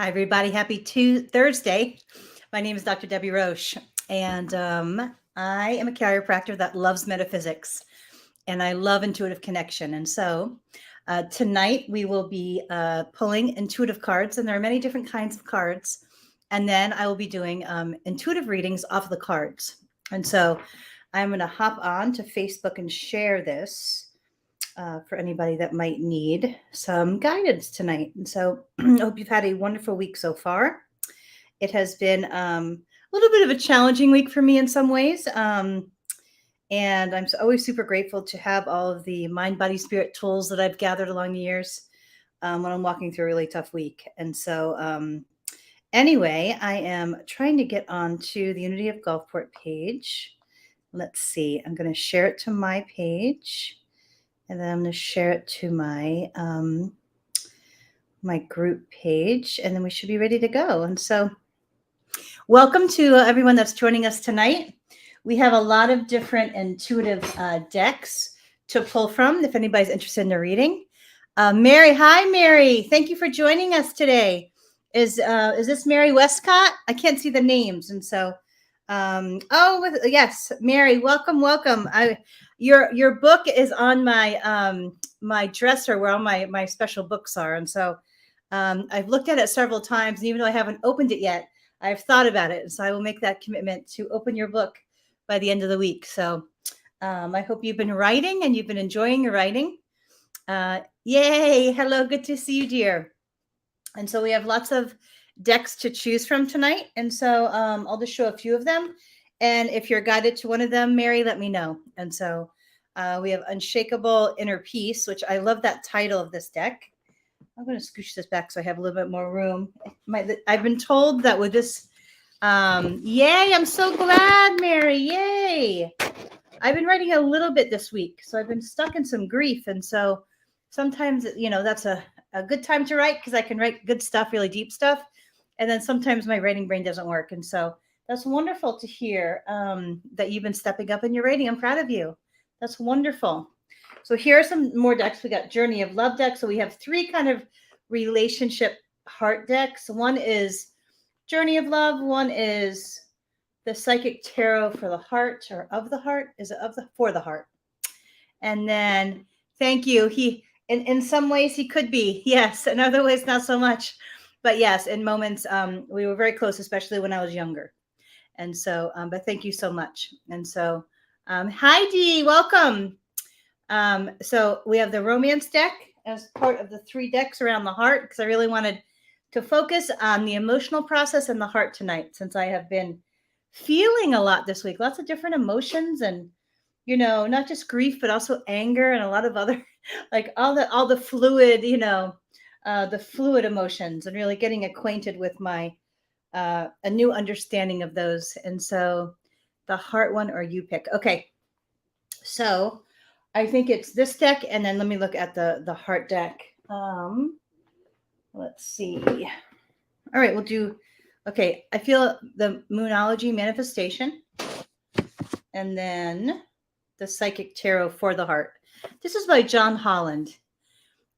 Hi, everybody. Happy Thursday. My name is Dr. Debbie Roche, and I am a chiropractor that loves metaphysics, and I love intuitive connection. And so tonight we will be pulling intuitive cards, and there are many different kinds of cards. And then I will be doing intuitive readings off the cards. And so I'm going to hop on to Facebook and share this. For anybody that might need some guidance tonight. And so I hope you've had a wonderful week so far. It has been a little bit of a challenging week for me in some ways. And I'm always super grateful to have all of the mind, body, spirit tools that I've gathered along the years when I'm walking through a really tough week. And so anyway, I am trying to get onto the Unity of Gulfport page. Let's see. I'm going to share it to my page. And then I'm going to share it to my my group page, and then we should be ready to go. And so welcome to everyone that's joining us tonight. We have a lot of different intuitive decks to pull from if anybody's interested in a reading. Mary, hi, Mary. Thank you for joining us today. Is this Mary Westcott? I can't see the names. And so, yes, Mary, welcome. Your book is on my my dresser where all my special books are, and so I've looked at it several times, and even though I haven't opened it yet, I've thought about it, and so I will make that commitment to open your book by the end of the week. So I hope you've been writing and you've been enjoying your writing. Yay! Hello, good to see you, dear. And so we have lots of decks to choose from tonight, and so I'll just show a few of them. And if you're guided to one of them, Mary, let me know. And so we have Unshakable Inner Peace, which I love that title of this deck. I'm going to scooch this back so I have a little bit more room. I've been told that with this, yay, I'm so glad, Mary, yay. I've been writing a little bit this week, so I've been stuck in some grief. And so sometimes, that's a good time to write because I can write good stuff, really deep stuff. And then sometimes my writing brain doesn't work. And so that's wonderful to hear that you've been stepping up in your writing. I'm proud of you. That's wonderful. So here are some more decks. We got Journey of Love deck. So we have three kind of relationship heart decks. One is Journey of Love. One is the Psychic Tarot for the Heart, or of the heart. Is it for the heart? And then thank you. He in some ways he could be, yes. In other ways, not so much. But yes, in moments we were very close, especially when I was younger. And so, but thank you so much. And so, hi Dee, welcome. So we have the romance deck as part of the three decks around the heart, because I really wanted to focus on the emotional process and the heart tonight, since I have been feeling a lot this week, lots of different emotions, and not just grief, but also anger and a lot of other, like all the fluid, the fluid emotions, and really getting acquainted with my a new understanding of those. And so the heart one, or you pick. Okay. So I think it's this deck, and then let me look at the heart deck. Let's see. All right, we'll do. Okay, I feel the Moonology Manifestation, and then the Psychic Tarot for the Heart. This is by John Holland,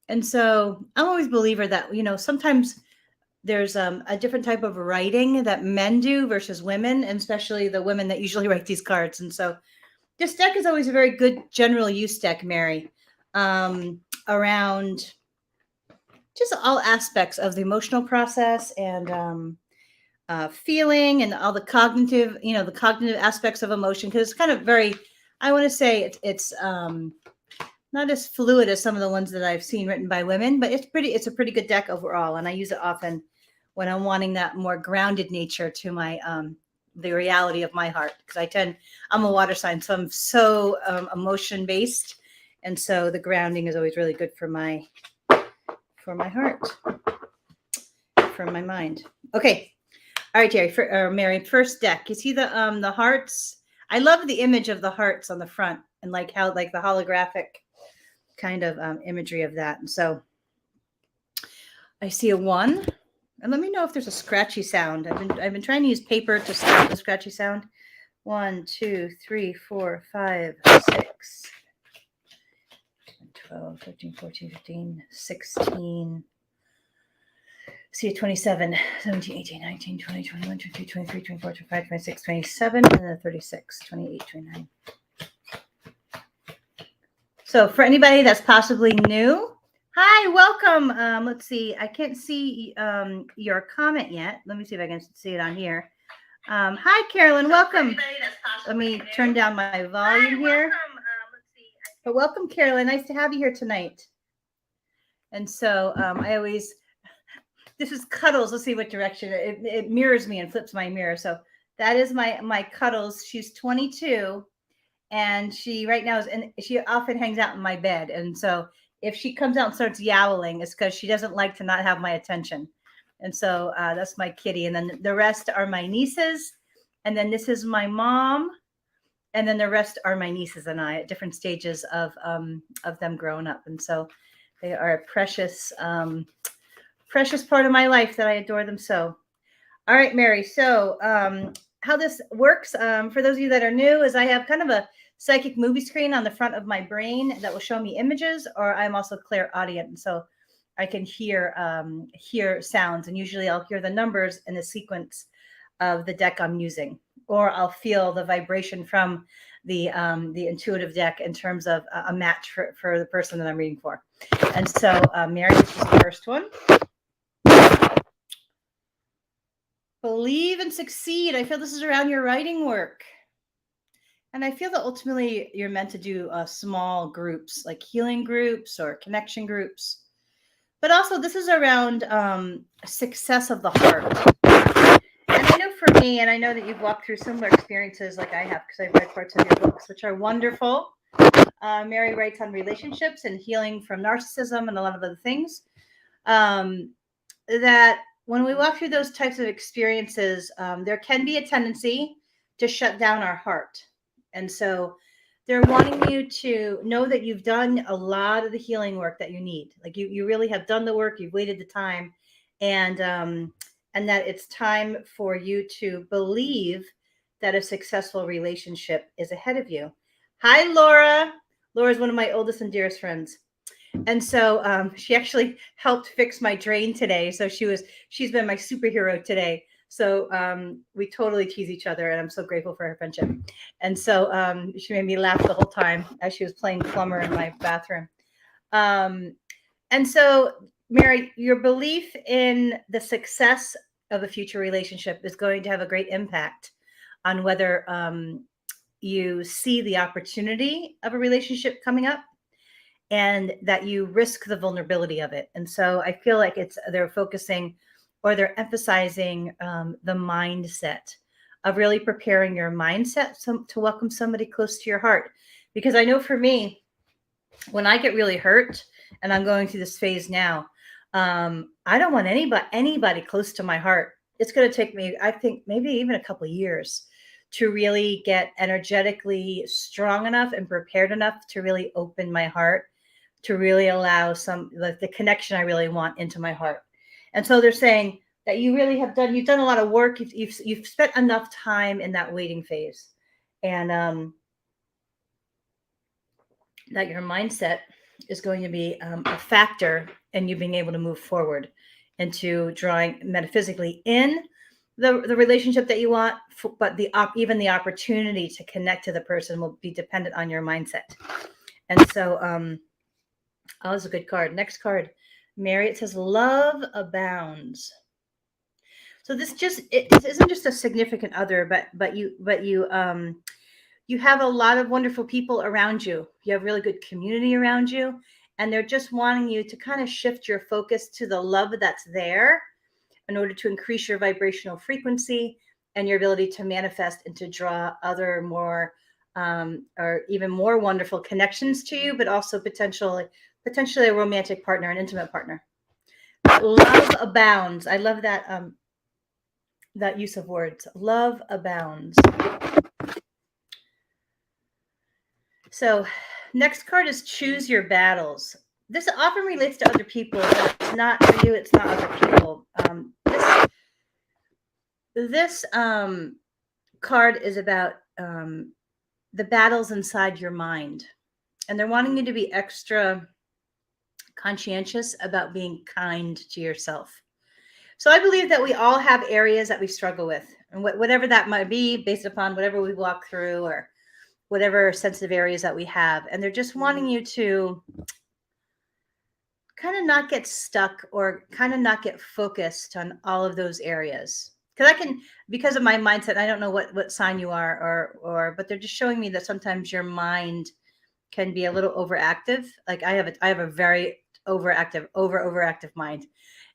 and so I'm always a believer that sometimes there's a different type of writing that men do versus women, and especially the women that usually write these cards. And so this deck is always a very good general use deck, Mary, around just all aspects of the emotional process and feeling, and all the cognitive, the cognitive aspects of emotion. Because it's kind of very, I want to say it's not as fluid as some of the ones that I've seen written by women, but it's a pretty good deck overall. And I use it often when I'm wanting that more grounded nature to my the reality of my heart, because I'm a water sign, so I'm so emotion based, and so the grounding is always really good for my heart, for my mind. Okay, all right, Jerry, Mary, first deck. You see the hearts? I love the image of the hearts on the front, and like how the holographic kind of imagery of that. And so I see a 1. And let me know if there's a scratchy sound. I've been trying to use paper to stop the scratchy sound. 1, 2, 3, 4, 5, 6, 12, 13, 14, 15, 16, See, 27, 17, 18, 19, 20, 21, 22, 23, 24, 25, 26, 27, and then 36, 28, 29. So for anybody that's possibly new, hi, welcome. Let's see. I can't see your comment yet. Let me see if I can see it on here. Hi, Carolyn. Welcome. Let me turn down my volume here. But welcome, Carolyn. Nice to have you here tonight. And so I always, this is Cuddles. Let's see what direction it mirrors me and flips my mirror. So that is my Cuddles. She's 22. And she right now is, and she often hangs out in my bed. And so if she comes out and starts yowling, it's because she doesn't like to not have my attention. And so that's my kitty. And then the rest are my nieces. And then this is my mom. And then the rest are my nieces and I at different stages of them growing up. And so they are a precious, precious part of my life that I adore them so. All right, Mary. So how this works, for those of you that are new, is I have kind of a psychic movie screen on the front of my brain that will show me images, or I'm also clairaudient, so I can hear sounds, and usually I'll hear the numbers in the sequence of the deck I'm using, or I'll feel the vibration from the intuitive deck in terms of a match for the person that I'm reading for. And so, Mary, this is the first one. Believe and succeed. I feel this is around your writing work. And I feel that ultimately you're meant to do small groups, like healing groups or connection groups. But also this is around success of the heart. And I know for me, and I know that you've walked through similar experiences like I have, because I've read parts of your books, which are wonderful. Mary writes on relationships and healing from narcissism and a lot of other things. That when we walk through those types of experiences, there can be a tendency to shut down our heart. And so they're wanting you to know that you've done a lot of the healing work that you need. Like you really have done the work, you've waited the time, and that it's time for you to believe that a successful relationship is ahead of you. Hi, Laura. Laura's one of my oldest and dearest friends. And so she actually helped fix my drain today. So she's been my superhero today. So we totally tease each other, and I'm so grateful for her friendship. And so she made me laugh the whole time as she was playing plumber in my bathroom. And so, Mary, your belief in the success of a future relationship is going to have a great impact on whether you see the opportunity of a relationship coming up, and that you risk the vulnerability of it. And so I feel like they're focusing, or they're emphasizing the mindset of really preparing your mindset to welcome somebody close to your heart. Because I know for me, when I get really hurt, and I'm going through this phase now, I don't want anybody close to my heart. It's going to take me, I think, maybe even a couple of years to really get energetically strong enough and prepared enough to really open my heart, to really allow the connection I really want into my heart. And so they're saying that you've done a lot of work. You've spent enough time in that waiting phase, and that your mindset is going to be a factor in you being able to move forward into drawing metaphysically in the relationship that you want, but even the opportunity to connect to the person will be dependent on your mindset. And so oh, that's a good card. Next card, Mary. It says love abounds. So this isn't just a significant other, but you have a lot of wonderful people around you. You have really good community around you, and they're just wanting you to kind of shift your focus to the love that's there in order to increase your vibrational frequency and your ability to manifest and to draw other more or even more wonderful connections to you, but also potentially a romantic partner, an intimate partner. Love abounds. I love that that use of words. Love abounds. So next card is choose your battles. This often relates to other people, but it's not for you. It's not other people. This card is about the battles inside your mind. And they're wanting you to be extra conscientious about being kind to yourself. So I believe that we all have areas that we struggle with, and whatever that might be, based upon whatever we walk through or whatever sensitive areas that we have. And they're just wanting you to kind of not get stuck or kind of not get focused on all of those areas. Because I can, because of my mindset, I don't know what sign you are, but they're just showing me that sometimes your mind can be a little overactive. Like I have a very overactive mind.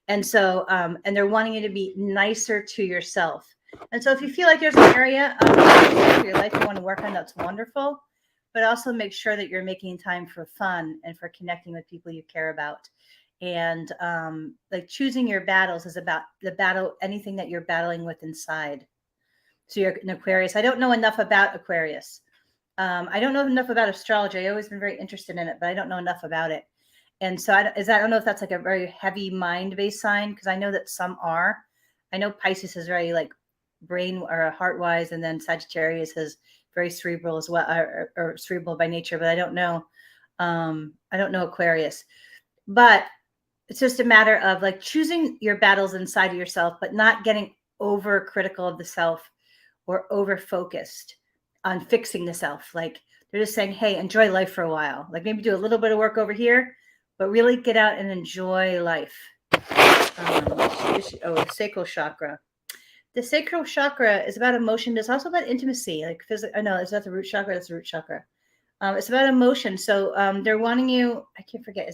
And so, and they're wanting you to be nicer to yourself. And so if you feel like there's an area of your life you want to work on, that's wonderful. But also make sure that you're making time for fun and for connecting with people you care about. And like choosing your battles is about anything that you're battling with inside. So you're an Aquarius. I don't know enough about Aquarius. I don't know enough about astrology. I've always been very interested in it, but I don't know enough about it. And so I don't know if that's like a very heavy mind-based sign, because I know that some are. I know Pisces is very like brain or heart-wise, and then Sagittarius is very cerebral as well, or cerebral by nature. But I don't know Aquarius. But it's just a matter of like choosing your battles inside of yourself, but not getting over critical of the self or over focused on fixing the self. Like they're just saying, hey, enjoy life for a while. Like maybe do a little bit of work over here, but really get out and enjoy life. The sacral chakra. The sacral chakra is about emotion. It's also about intimacy, like physical. I know it's not the root chakra. That's the root chakra. It's about emotion. So they're wanting you. I can't forget.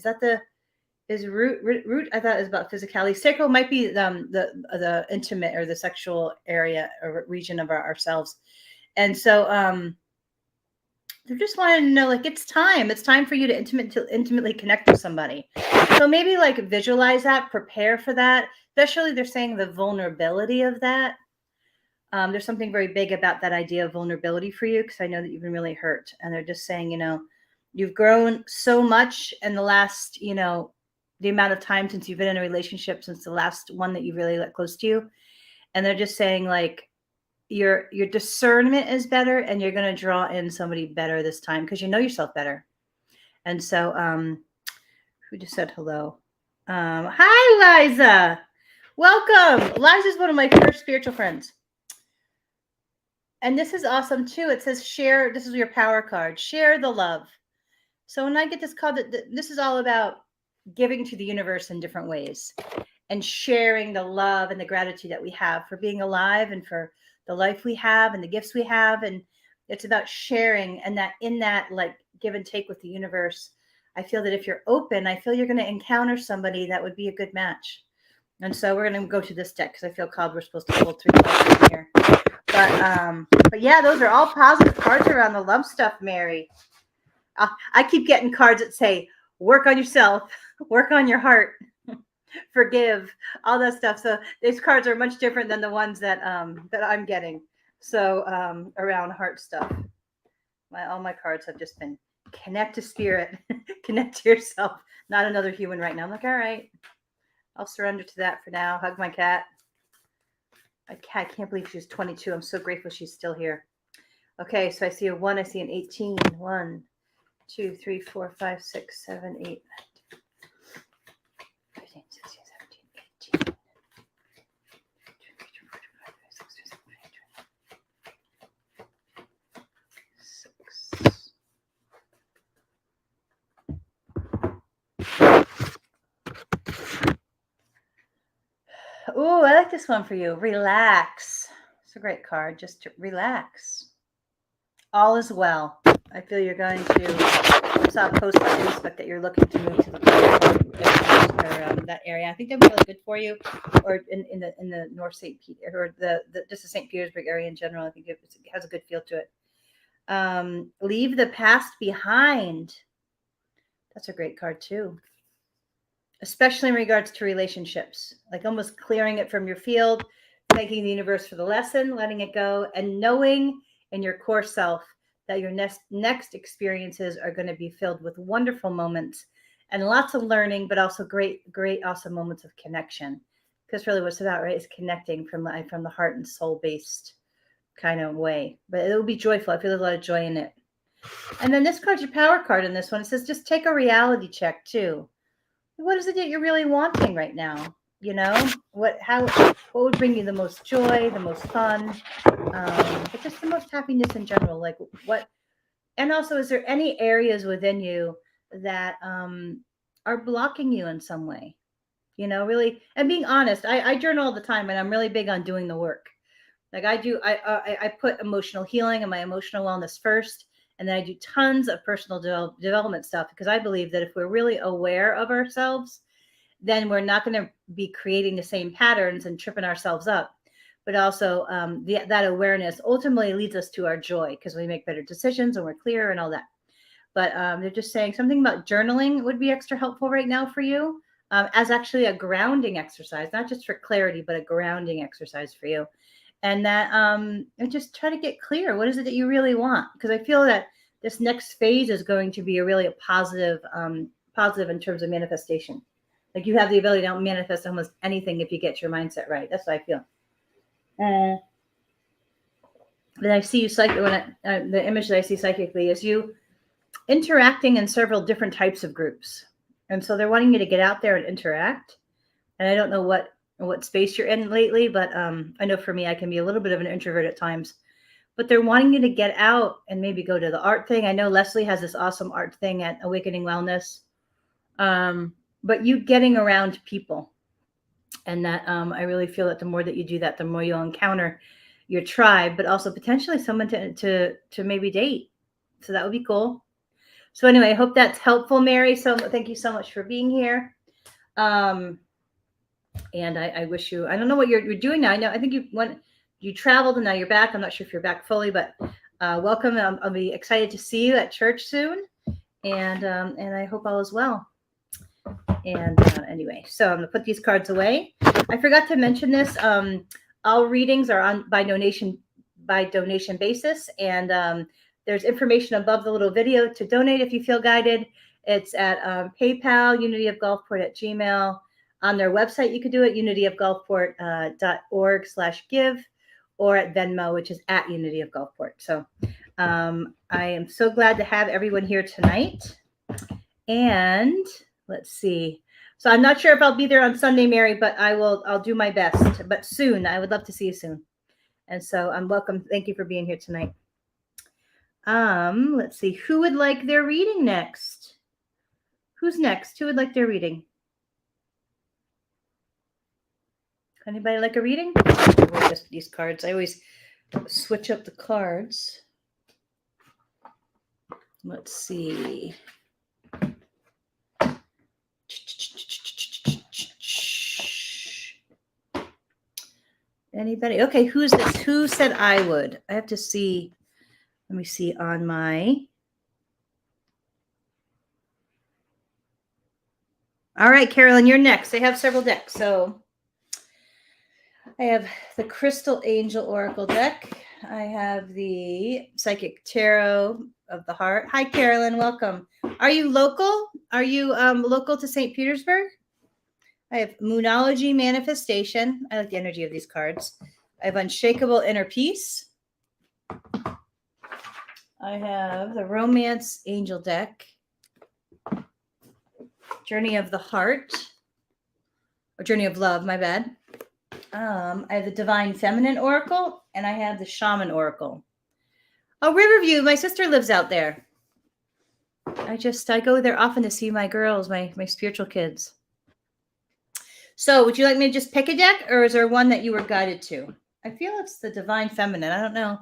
Is root? I thought it was about physicality. Sacral might be the intimate or the sexual area or region of ourselves. And so they're just wanting to know, like, it's time for you to intimately connect with somebody. So maybe like visualize that, prepare for that. Especially they're saying the vulnerability of that. There's something very big about that idea of vulnerability for you, because I know that you've been really hurt. And they're just saying, you've grown so much in the last, the amount of time since you've been in a relationship, since the last one that you really let close to you. And they're just saying, like, your discernment is better, and you're going to draw in somebody better this time because you know yourself better. And so who just said hello? Hi, Liza. Welcome. Liza's one of my first spiritual friends. And this is awesome too. It says share. This is your power card. Share the love. So when I get this card, this is all about giving to the universe in different ways and sharing the love and the gratitude that we have for being alive and for the life we have and the gifts we have. And it's about sharing, and that in that like give and take with the universe. I feel that if you're open, I feel you're going to encounter somebody that would be a good match. And so we're going to go to this deck because I feel called we're supposed to pull 3 cards in here. But yeah, those are all positive cards around the love stuff, Mary. I keep getting cards that say, work on yourself, work on your heart, forgive, all that stuff. So these cards are much different than the ones that I'm getting. So around heart stuff. All my cards have just been connect to spirit, connect to yourself, not another human right now. I'm like, all right, I'll surrender to that for now. Hug my cat. I can't believe she's 22. I'm so grateful she's still here. Okay, so I see a 1. I see an 18. 1, 2, 3, 4, 5, 6, 7, 8, 15, 16, 17, 18. Oh, I like this one for you. Relax. It's a great card. Just to relax. All is well. I feel you're going to. I saw a post on Facebook that you're looking to move to that area. I think that'd be really good for you, or in the North St. Peter, or just the St. Petersburg area in general. I think it has a good feel to it. Leave the past behind. That's a great card too. Especially in regards to relationships, like almost clearing it from your field, thanking the universe for the lesson, letting it go, and knowing in your core self that your next experiences are going to be filled with wonderful moments and lots of learning, but also great, awesome moments of connection. Because really what it's about, right, is connecting from the heart and soul-based kind of way. But it will be joyful. I feel there's a lot of joy in it. And then this card's your power card in this one. It says just take a reality check too. What is it that you're really wanting right now? you know, what would bring you the most joy, the most fun, but just the most happiness in general. Like what, and also, is there any areas within you that are blocking you in some way? You know, really, and being honest. I journal all the time, and I'm really big on doing the work. Like I do, I put emotional healing and my emotional wellness first, and then I do tons of personal development stuff because I believe that if we're really aware of ourselves, then we're not going to be creating the same patterns and tripping ourselves up. But also, that awareness ultimately leads us to our joy because we make better decisions and we're clearer and all that. But they're just saying something about journaling would be extra helpful right now for you, as actually a grounding exercise, not just for clarity, but a grounding exercise for you. And that and just try to get clear. What is it that you really want? Because I feel that this next phase is going to be a really positive in terms of manifestation. Like you have the ability to manifest almost anything if you get your mindset right. That's what I feel. Then I see you the image that I see psychically is you interacting in several different types of groups. And so they're wanting you to get out there and interact. And I don't know what space you're in lately, but I know for me, I can be a little bit of an introvert at times. But they're wanting you to get out and maybe go to the art thing. I know Leslie has this awesome art thing at Awakening Wellness. But you getting around people. And that I really feel that the more that you do that, the more you'll encounter your tribe, but also potentially someone to maybe date. So that would be cool. So anyway, I hope that's helpful, Mary. So thank you so much for being here. And I wish you, I don't know what you're doing now. I think you traveled and now you're back. I'm not sure if you're back fully, but welcome. I'll be excited to see you at church soon. And I hope all is well. And anyway, so I'm gonna put these cards away. I forgot to mention this. All readings are on by donation basis, and there's information above the little video to donate if you feel guided. It's at PayPal, unityofgulfport@gmail. On their website, you could do it, unityofgulfport.org/give, or at Venmo, which is at Unity of Gulfport. So I am so glad to have everyone here tonight. And let's see. So I'm not sure if I'll be there on Sunday, Mary, but I'll do my best. But soon, I would love to see you soon. And so I'm welcome. Thank you for being here tonight. Let's see. Who would like their reading next? Who's next? Who would like their reading? Anybody like a reading? Just these cards. I always switch up the cards. Let's see. Anybody? Okay, who's this? Who said I would? I have to see. Let me see on my. All right, Carolyn, you're next. I have several decks. So I have the Crystal Angel Oracle deck. I have the Psychic Tarot of the Heart. Hi, Carolyn. Welcome. Are you local? Are you local to St. Petersburg? I have Moonology Manifestation. I like the energy of these cards. I have Unshakable Inner Peace. I have the Romance Angel deck. Journey of the Heart. Or Journey of Love, my bad. I have the Divine Feminine Oracle, and I have the Shaman Oracle. Oh, Riverview. My sister lives out there. I go there often to see my girls, my spiritual kids. So would you like me to just pick a deck, or is there one that you were guided to? I feel it's the Divine Feminine. I don't know.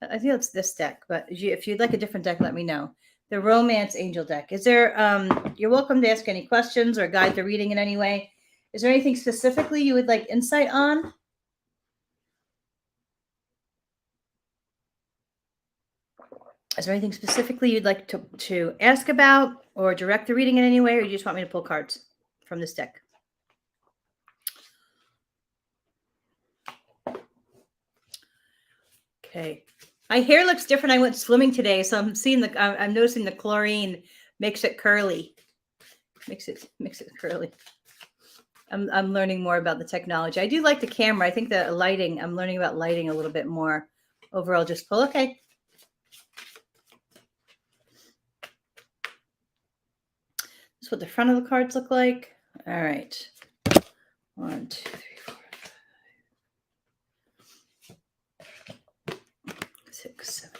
I feel it's this deck, but if you'd like a different deck, let me know. The Romance Angel deck. Is there, you're welcome to ask any questions or guide the reading in any way. Is there anything specifically you would like insight on? Is there anything specifically you'd like to ask about or direct the reading in any way, or you just want me to pull cards from this deck? Okay. My hair looks different. I went swimming today, so I'm noticing the chlorine makes it curly. Makes it curly. I'm learning more about the technology. I do like the camera. I think the lighting, I'm learning about lighting a little bit more. Overall, just pull. Okay. That's what the front of the cards look like. All right. 1, 2, 3, 4, 6, 7,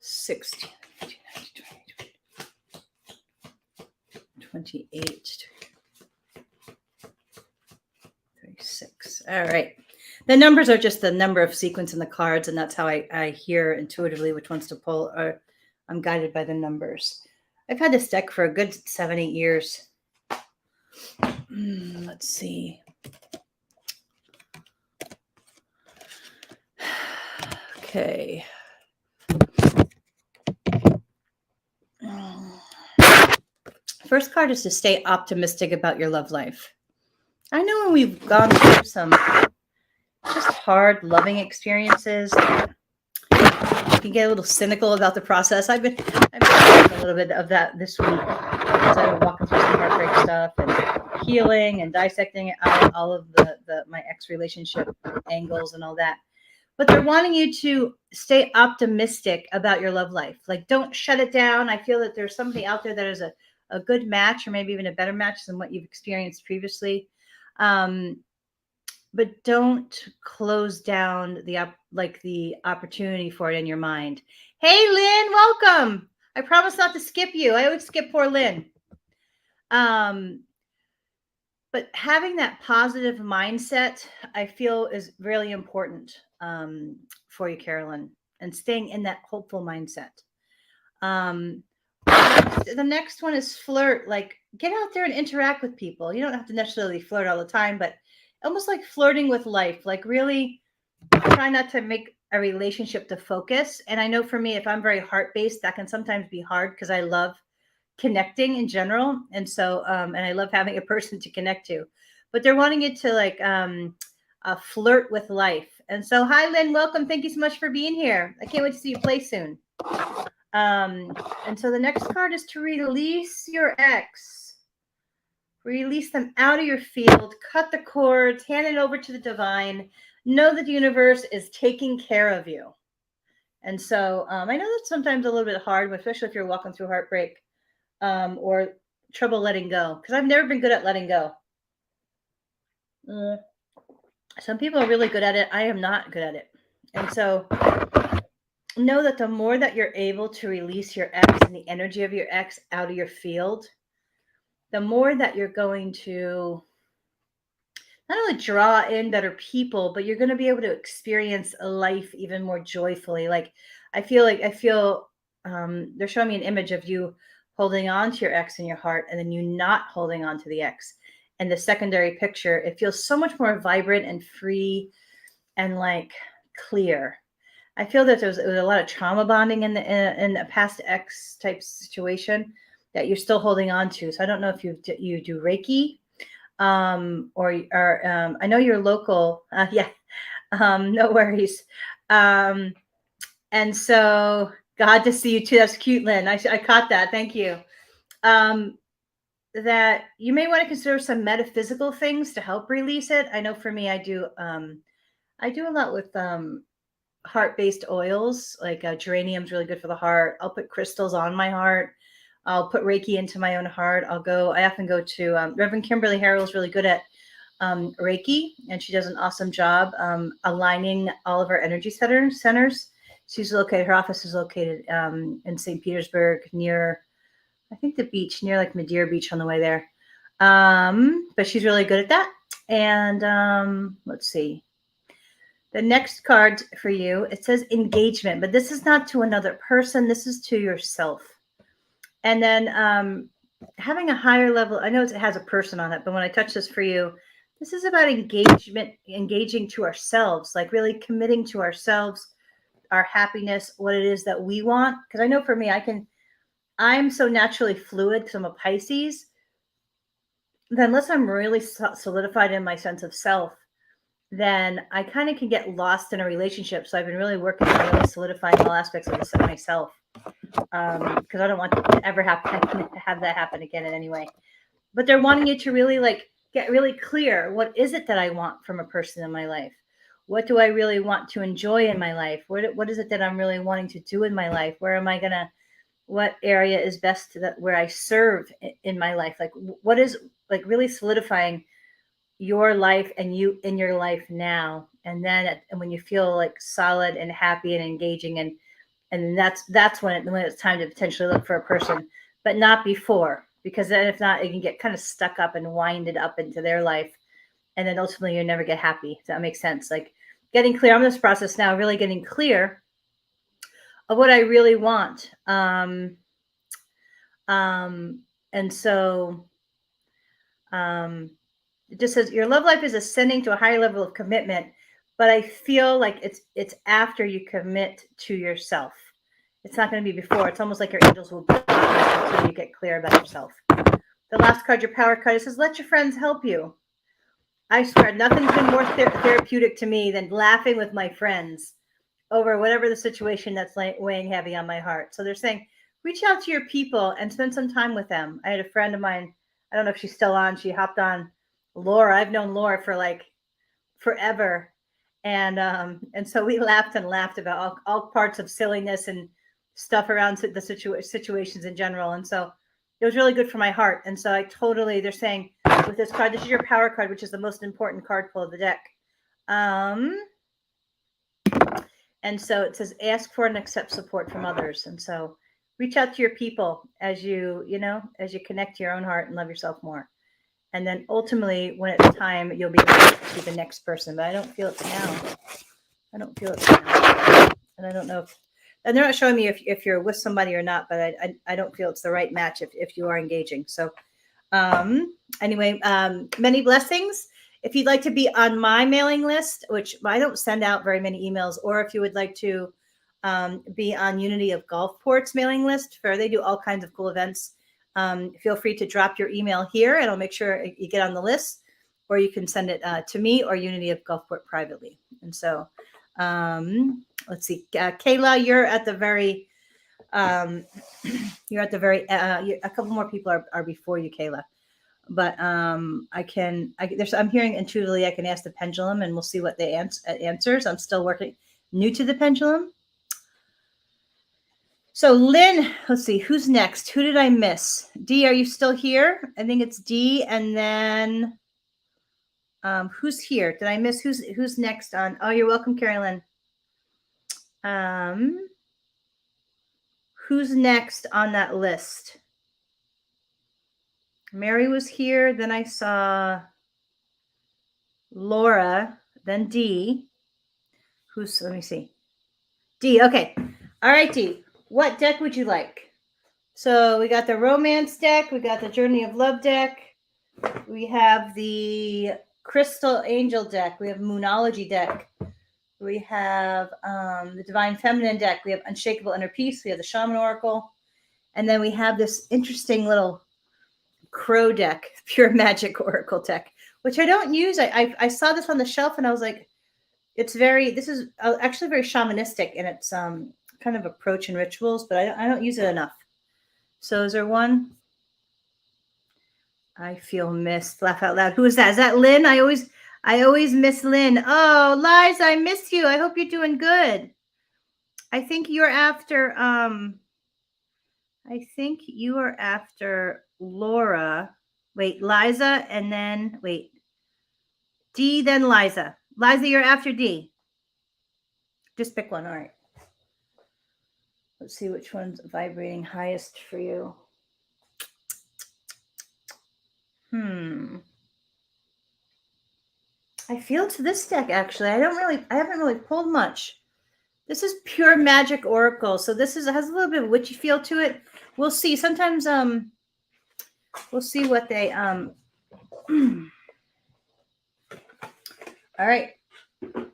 16, 18, 19, 20, 28, 36. All right. The numbers are just the number of sequence in the cards, and that's how I hear intuitively which ones to pull. Or I'm guided by the numbers. I've had this deck for a good 7, 8 years. Let's see. Okay. First card is to stay optimistic about your love life. I know when we've gone through some just hard loving experiences, you can get a little cynical about the process. I've been a little bit of that this week as I've been walking through some heartbreak stuff and healing and dissecting out all of my ex relationship angles and all that. But they're wanting you to stay optimistic about your love life. Like, don't shut it down. I feel that there's somebody out there that is a good match, or maybe even a better match than what you've experienced previously. But don't close down the opportunity for it in your mind. Hey, Lynn, welcome. I promise not to skip you. I always skip poor Lynn. But having that positive mindset, I feel, is really important for you, Carolyn, and staying in that hopeful mindset. The next one is flirt. Like, get out there and interact with people. You don't have to necessarily flirt all the time, but almost like flirting with life. Like, really try not to make a relationship the focus. And I know for me, if I'm very heart-based, that can sometimes be hard because I love connecting in general. And so, and I love having a person to connect to. But they're wanting you to flirt with life. And so, hi, Lynn, welcome. Thank you so much for being here. I can't wait to see you play soon. And so the next card is to release your ex. Release them out of your field, cut the cords, hand it over to the divine. Know that the universe is taking care of you. And so I know that's sometimes a little bit hard, especially if you're walking through heartbreak or trouble letting go, because I've never been good at letting go. Some people are really good at it. I am not good at it. And so know that the more that you're able to release your ex and the energy of your ex out of your field, the more that you're going to not only draw in better people, but you're going to be able to experience life even more joyfully. Like, I feel they're showing me an image of you holding on to your ex in your heart and then you not holding on to the ex. And the secondary picture, it feels so much more vibrant and free and like clear. I feel that there was a lot of trauma bonding in a past ex type situation that you're still holding on to. So I don't know if you do Reiki, or I know you're local. Yeah, no worries. And so glad to see you too. That's cute, Lynn. I caught that. Thank you. That you may want to consider some metaphysical things to help release it. I know for me, I do a lot with heart-based oils. Like geranium's really good for the heart. I'll put crystals on my heart. I'll put Reiki into my own heart. I often go to Reverend Kimberly Harrell is really good at Reiki, and she does an awesome job aligning all of our energy centers. Her office is located in St. Petersburg near, I think, the beach, near like Madeira Beach on the way there. But she's really good at that. And let's see. The next card for you, it says engagement, but this is not to another person. This is to yourself. And then having a higher level, I know it has a person on it, but when I touch this for you, this is about engaging to ourselves, like really committing to ourselves, our happiness, what it is that we want. Because I know for me, I'm so naturally fluid because I'm a Pisces, that unless I'm really solidified in my sense of self, then I kind of can get lost in a relationship. So I've been really working on really solidifying all aspects of myself, because I don't want to ever have that happen again in any way. But they're wanting you to really get really clear. What is it that I want from a person in my life? What do I really want to enjoy in my life? What is it that I'm really wanting to do in my life? Where am I going to what area is best that where I serve in my life. Like what is like really solidifying your life and you in your life now. And then and when you feel like solid and happy and engaging and then that's when it's time to potentially look for a person, but not before, because then if not, it can get kind of stuck up and winded up into their life, and then ultimately you never get happy. Does that make sense? Like getting clear. I'm in this process now, really getting clear of what I really want. Um, and so it just says your love life is ascending to a higher level of commitment, but I feel like it's after you commit to yourself. It's not going to be before. It's almost like your angels will block it until you get clear about yourself. The last card, your power card, it says let your friends help you. I swear, nothing's been more therapeutic to me than laughing with my friends over whatever the situation that's weighing heavy on my heart. So they're saying, reach out to your people and spend some time with them. I had a friend of mine, I don't know if she's still on, she hopped on, Laura. I've known Laura for like forever. And so we laughed and laughed about all parts of silliness and stuff around the situations in general. And so it was really good for my heart. And so I totally, they're saying with this card, this is your power card, which is the most important card pull of the deck. And so it says, ask for and accept support from others. And so reach out to your people as you connect to your own heart and love yourself more. And then ultimately, when it's time, you'll be able to the next person. But I don't feel it now. I don't feel it now. And I don't know if, and they're not showing me if you're with somebody or not, but I don't feel it's the right match if you are engaging. So anyway, many blessings. If you'd like to be on my mailing list, which I don't send out very many emails, or if you would like to be on Unity of Gulfport's mailing list, where they do all kinds of cool events, feel free to drop your email here and I'll make sure you get on the list, or you can send it to me or Unity of Gulfport privately. And so let's see, Kayla, you're at the very, a couple more people are before you, Kayla. But I'm hearing intuitively I can ask the pendulum and we'll see what the answers. I'm still working new to the pendulum. So Lynn, let's see, who's next? Who did I miss? D, are you still here? I think it's D. And then who's here? Did I miss who's next on? Oh, you're welcome, Carolyn. Who's next on that list? Mary was here. Then I saw Laura, then D. Let me see. D, okay. All right, D. What deck would you like? So we got the romance deck. We got the Journey of Love deck. We have the Crystal Angel deck. We have Moonology deck. We have the Divine Feminine deck. We have Unshakable Inner Peace. We have the Shaman Oracle. And then we have this interesting little crow deck, Pure Magic Oracle deck, which I don't use. I saw this on the shelf and I was like, this is actually very shamanistic in its kind of approach and rituals, but I don't use it enough. So is there one? I feel missed. Laugh out loud. Who is that? Is that Lynn? I always miss Lynn. Oh, Liza, I miss you. I hope you're doing good. I think you're after Laura. Wait, Liza, and then wait. D, then Liza. Liza, you're after D. Just pick one. All right. Let's see which one's vibrating highest for you. I feel to this deck, actually. I haven't really pulled much. This is Pure Magic Oracle. So this has a little bit of witchy feel to it. We'll see. Sometimes we'll see what they all right.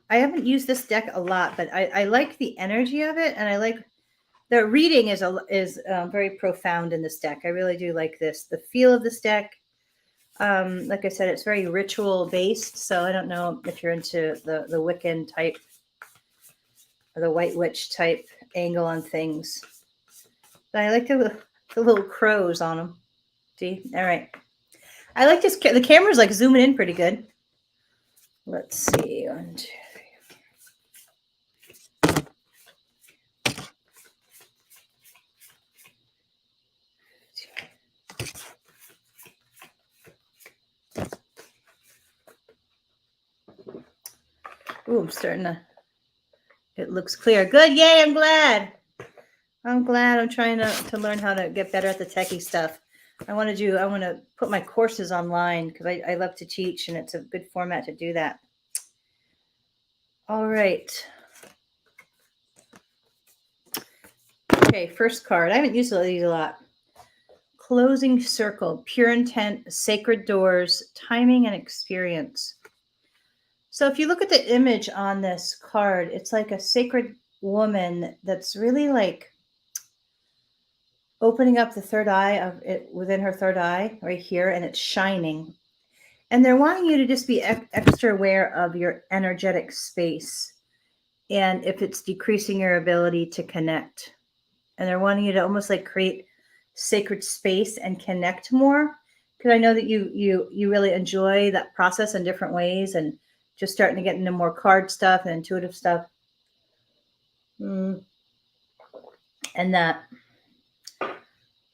I haven't used this deck a lot, but I like the energy of it, and I like the reading is very profound in this deck. I really do like this. The feel of this deck. Like I said, it's very ritual based. So I don't know if you're into the Wiccan type or the White Witch type angle on things. But I like the little crows on them. See? All right. I like this. The camera's like zooming in pretty good. Let's see. 1, 2, 3. Ooh, I'm starting to, it looks clear. Good. Yay, I'm glad. I'm trying to learn how to get better at the techie stuff. I want to put my courses online because I love to teach and it's a good format to do that. All right. Okay, first card. I haven't used these a lot. Closing circle, pure intent, sacred doors, timing and experience. So if you look at the image on this card, it's like a sacred woman that's really like opening up the third eye of it within her third eye right here, and it's shining. And they're wanting you to just be extra aware of your energetic space and if it's decreasing your ability to connect. And they're wanting you to almost like create sacred space and connect more, because I know that you really enjoy that process in different ways and just starting to get into more card stuff and intuitive stuff. And that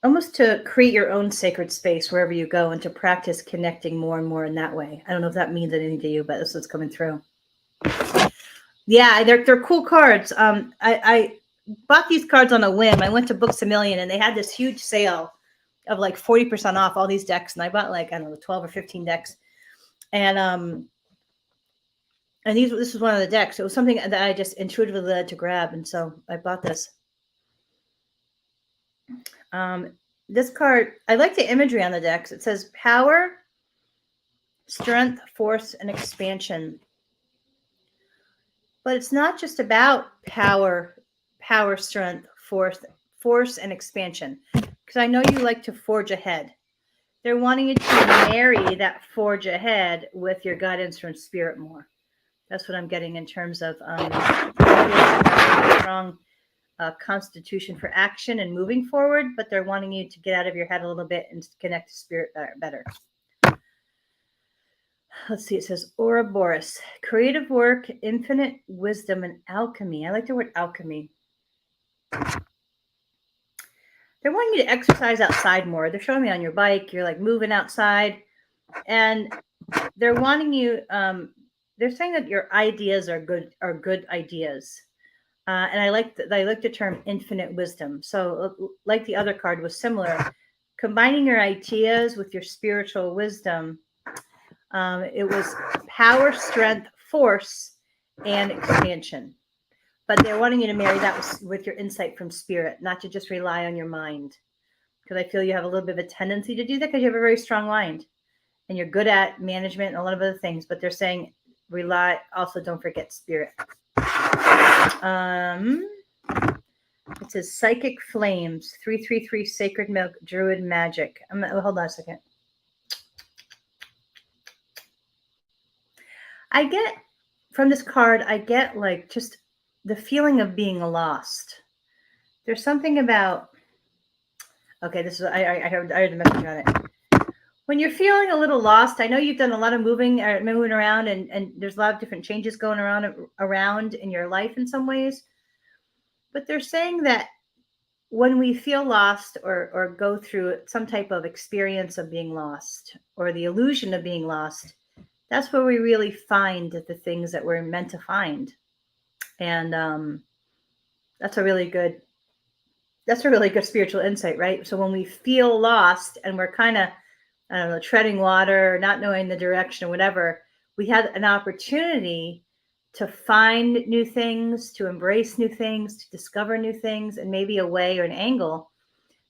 almost to create your own sacred space wherever you go and to practice connecting more and more in that way. I don't know if that means anything to you, but this is coming through. Yeah, they're cool cards. I bought these cards on a whim. I went to Books A Million and they had this huge sale of like 40% off all these decks. And I bought like, I don't know, 12 or 15 decks. And this was one of the decks. It was something that I just intuitively led to grab. And so I bought this. This card, I like the imagery on the decks. It says power, strength, force, and expansion. But it's not just about power, strength, force, and expansion. Because I know you like to forge ahead. They're wanting you to marry that forge ahead with your guidance from spirit more. That's what I'm getting in terms of strong constitution for action and moving forward, but they're wanting you to get out of your head a little bit and connect to spirit better. Let's see, it says Ouroboros, creative work, infinite wisdom, and alchemy. I like the word alchemy. They're wanting you to exercise outside more. They're showing me on your bike, you're like moving outside, and they're wanting you, they're saying that your ideas are good ideas. And I like the term infinite wisdom. So like the other card was similar, combining your ideas with your spiritual wisdom. It was power, strength, force, and expansion. But they're wanting you to marry that with your insight from spirit, not to just rely on your mind. Because I feel you have a little bit of a tendency to do that because you have a very strong mind. And you're good at management and a lot of other things. But they're saying rely, also don't forget spirit. It says Psychic Flames, 333 Sacred Milk, Druid Magic. Hold on a second. I get from this card, I get like just the feeling of being lost. There's something about, okay, this is, I heard the message on it. When you're feeling a little lost, I know you've done a lot of moving around and there's a lot of different changes going around in your life in some ways. But they're saying that when we feel lost or go through some type of experience of being lost or the illusion of being lost, that's where we really find the things that we're meant to find. And that's a really good spiritual insight, right? So when we feel lost and we're kind of, I don't know, treading water, not knowing the direction or whatever, we have an opportunity to find new things, to embrace new things, to discover new things, and maybe a way or an angle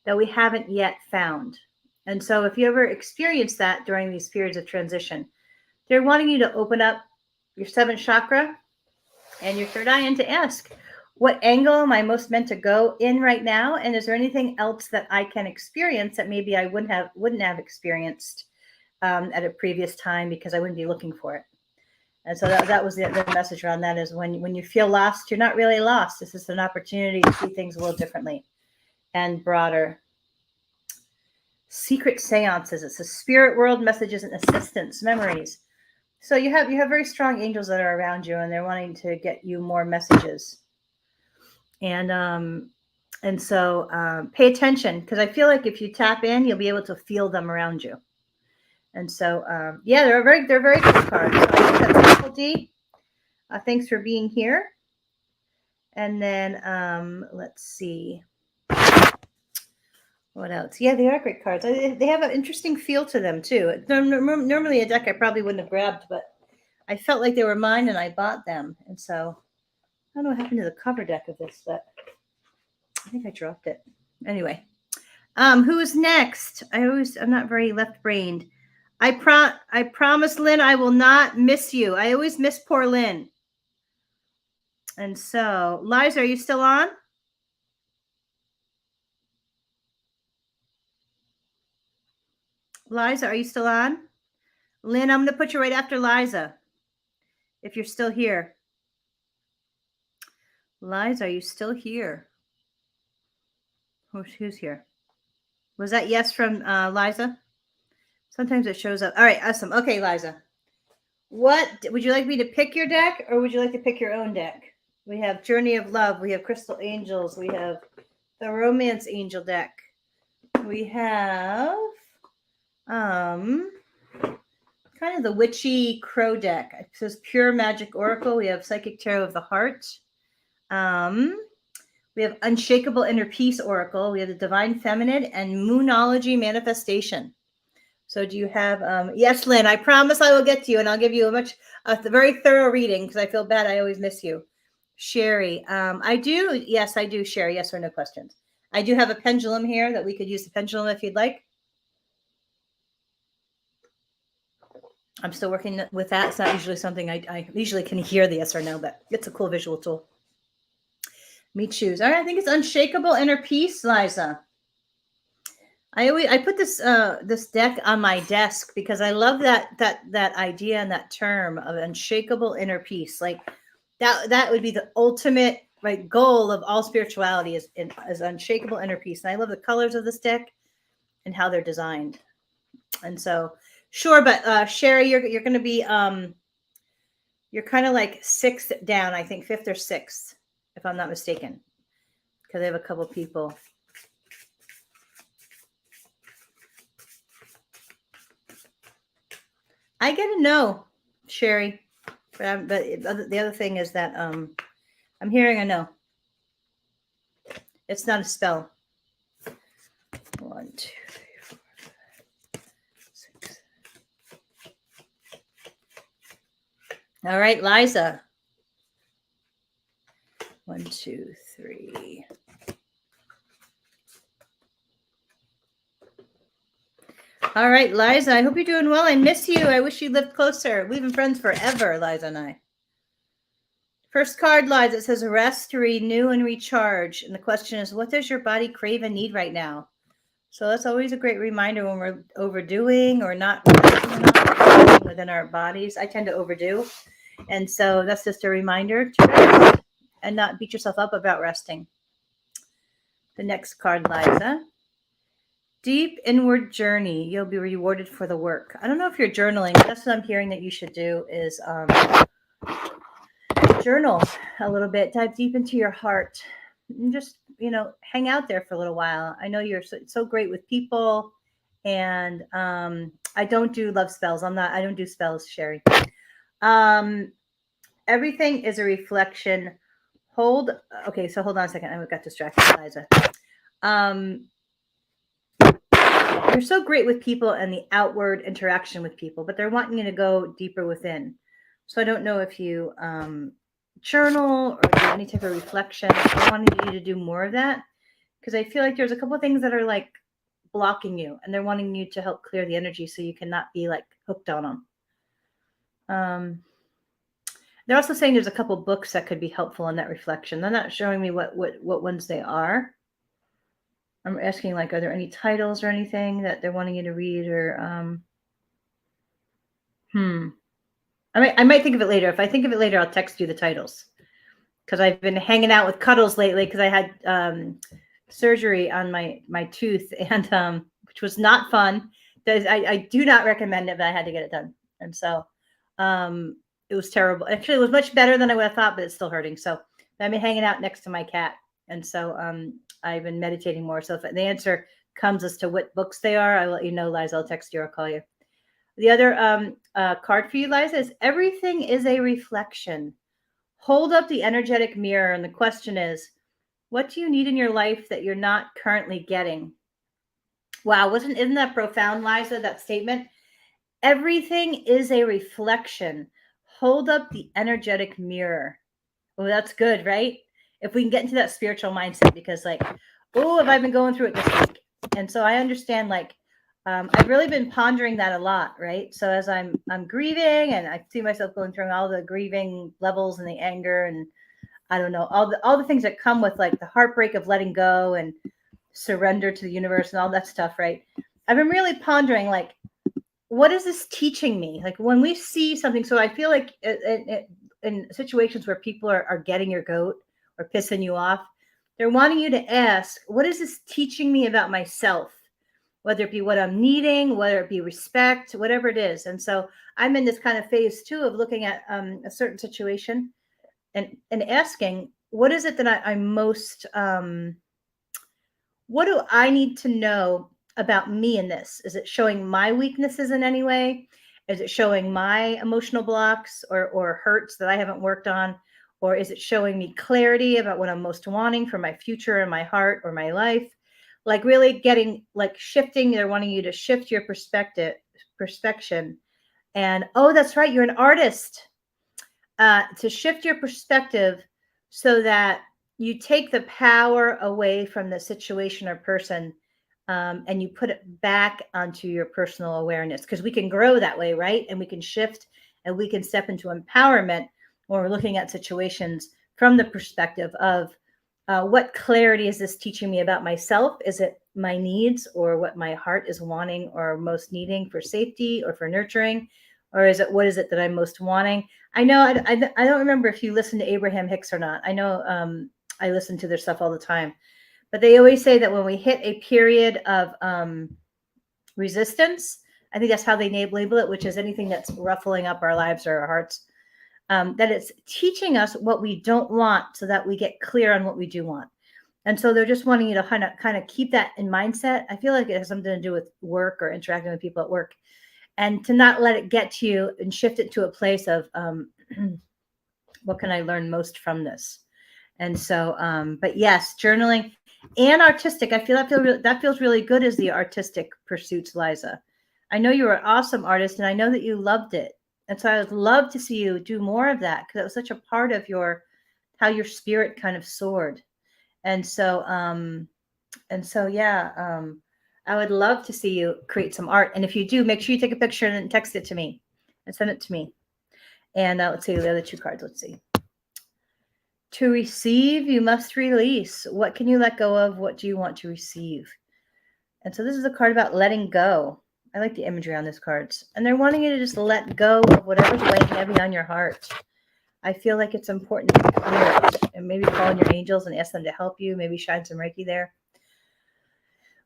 that we haven't yet found. And so if you ever experience that during these periods of transition, they're wanting you to open up your seventh chakra and your third eye and to ask, what angle am I most meant to go in right now? And is there anything else that I can experience that maybe I wouldn't have experienced at a previous time because I wouldn't be looking for it? And so that was the message around that is when you feel lost, you're not really lost. This is an opportunity to see things a little differently and broader. Secret seances. It's a spirit world, messages and assistance, memories. So you have very strong angels that are around you and they're wanting to get you more messages. And so pay attention, because I feel like if you tap in, you'll be able to feel them around you. And so, yeah, they're very good cards. So I think that's difficulty. Thanks for being here. And then let's see. What else? Yeah, they are great cards. They have an interesting feel to them too. Normally a deck I probably wouldn't have grabbed, but I felt like they were mine and I bought them. And so I don't know what happened to the cover deck of this, but I think I dropped it. Anyway, who is next? I'm not very left-brained. I promise, Lynn, I will not miss you. I always miss poor Lynn. And so, Liza, are you still on? Liza, are you still on? Lynn, I'm going to put you right after Liza, if you're still here. Liza, are you still here? Who's here? Was that yes from Liza? Sometimes it shows up. All right, awesome. Okay, Liza. What would you like me to pick your deck, or would you like to pick your own deck? We have Journey of Love. We have Crystal Angels. We have the Romance Angel deck. We have kind of the witchy crow deck. It says Pure Magic Oracle. We have Psychic Tarot of the Heart. We have Unshakable Inner Peace Oracle. We have the Divine Feminine and Moonology Manifestation. So do you have, yes, Lynn, I promise I will get to you and I'll give you a very thorough reading because I feel bad. I always miss you. Sherry, I do. Yes, I do. Sherry, yes or no questions. I do have a pendulum here that we could use the pendulum if you'd like. I'm still working with that. It's not usually something I usually can hear the yes or no, but it's a cool visual tool. Me choose. All right, I think it's Unshakable Inner Peace, Liza. I put this this deck on my desk because I love that idea and that term of unshakable inner peace. Like that would be the ultimate goal of all spirituality is unshakable inner peace. And I love the colors of this deck and how they're designed. And so sure, but Sherry, you're going to be you're kind of like sixth down, I think fifth or sixth, if I'm not mistaken, because I have a couple people. I get a no, Sherry, but the other thing is that I'm hearing a no. It's not a spell. 1, 2, 3, 4, 5, 6. All right, Liza. 1, 2, 3. All right, Liza, I hope you're doing well. I miss you. I wish you lived closer. We've been friends forever, Liza and I. First card, Liza, it says rest, renew, and recharge. And the question is, what does your body crave and need right now? So that's always a great reminder when we're overdoing or not within our bodies. I tend to overdo. And so that's just a reminder to rest and not beat yourself up about resting. The next card, Liza. Deep inward journey. You'll be rewarded for the work. I don't know if you're journaling. That's what I'm hearing that you should do is journal a little bit. Dive deep into your heart. And just, hang out there for a little while. I know you're so great with people. And I don't do love spells. I don't do spells, Sherry. Everything is a reflection. Okay, so hold on a second. I got distracted, Liza. You're so great with people and the outward interaction with people, but they're wanting you to go deeper within. So I don't know if you journal or do any type of reflection. I wanted you to do more of that because I feel like there's a couple of things that are like blocking you and they're wanting you to help clear the energy so you cannot be like hooked on them. They're also saying there's a couple books that could be helpful in that reflection. They're not showing me what ones they are. I'm asking, like, are there any titles or anything that they're wanting you to read or, I might think of it later. If I think of it later, I'll text you the titles because I've been hanging out with Cuddles lately because I had surgery on my tooth and which was not fun. I do not recommend it, but I had to get it done. And so it was terrible. Actually, it was much better than I would have thought, but it's still hurting. So I've been hanging out next to my cat. And so I've been meditating more. So if the answer comes as to what books they are, I'll let you know, Liza. I'll text you or call you. The other card for you, Liza, is everything is a reflection. hold up the energetic mirror. And the question is, what do you need in your life that you're not currently getting? Wow, isn't that profound, Liza, that statement? Everything is a reflection. Hold up the energetic mirror. Oh, that's good, right? If we can get into that spiritual mindset, because like, oh, have I been going through it this week? And so I understand, like, I've really been pondering that a lot, right? So as I'm grieving, and I see myself going through all the grieving levels and the anger, and I don't know, all the things that come with like the heartbreak of letting go and surrender to the universe and all that stuff, right? I've been really pondering, like, what is this teaching me? Like when we see something, so I feel like in situations where people are getting your goat or pissing you off, they're wanting you to ask, what is this teaching me about myself? Whether it be what I'm needing, whether it be respect, whatever it is. And so I'm in this kind of phase too of looking at a certain situation and asking, what is it that I'm most, what do I need to know about me in this? Is it showing my weaknesses in any way? Is it showing my emotional blocks or hurts that I haven't worked on? Or is it showing me clarity about what I'm most wanting for my future and my heart or my life? Like really getting, like shifting, they're wanting you to shift your perspective. And oh, that's right, you're an artist. To shift your perspective so that you take the power away from the situation or person, and you put it back onto your personal awareness, because we can grow that way, right? And we can shift and we can step into empowerment when we're looking at situations from the perspective of what clarity is this teaching me about myself? Is it my needs or what my heart is wanting or most needing for safety or for nurturing? Or is it, what is it that I'm most wanting? I know, I don't remember if you listen to Abraham Hicks or not. I know I listen to their stuff all the time. But they always say that when we hit a period of resistance, I think that's how they label it, which is anything that's ruffling up our lives or our hearts, that it's teaching us what we don't want so that we get clear on what we do want. And so they're just wanting you to kind of keep that in mindset. I feel like it has something to do with work or interacting with people at work, and to not let it get to you and shift it to a place of what can I learn most from this? And so, but yes, journaling and artistic. I feel that feels really good as the artistic pursuits, Liza. I know you're an awesome artist, and I know that you loved it. And so I would love to see you do more of that, because it was such a part of how your spirit kind of soared. And so, yeah, I would love to see you create some art. And if you do, make sure you take a picture and text it to me and send it to me. And let's see the other two cards. Let's see. To receive, you must release. What can you let go of? What do you want to receive? And so this is a card about letting go. I like the imagery on these cards. And they're wanting you to just let go of whatever's weighing heavy on your heart. I feel like it's important to clear it, and maybe call in your angels and ask them to help you. Maybe shine some Reiki there.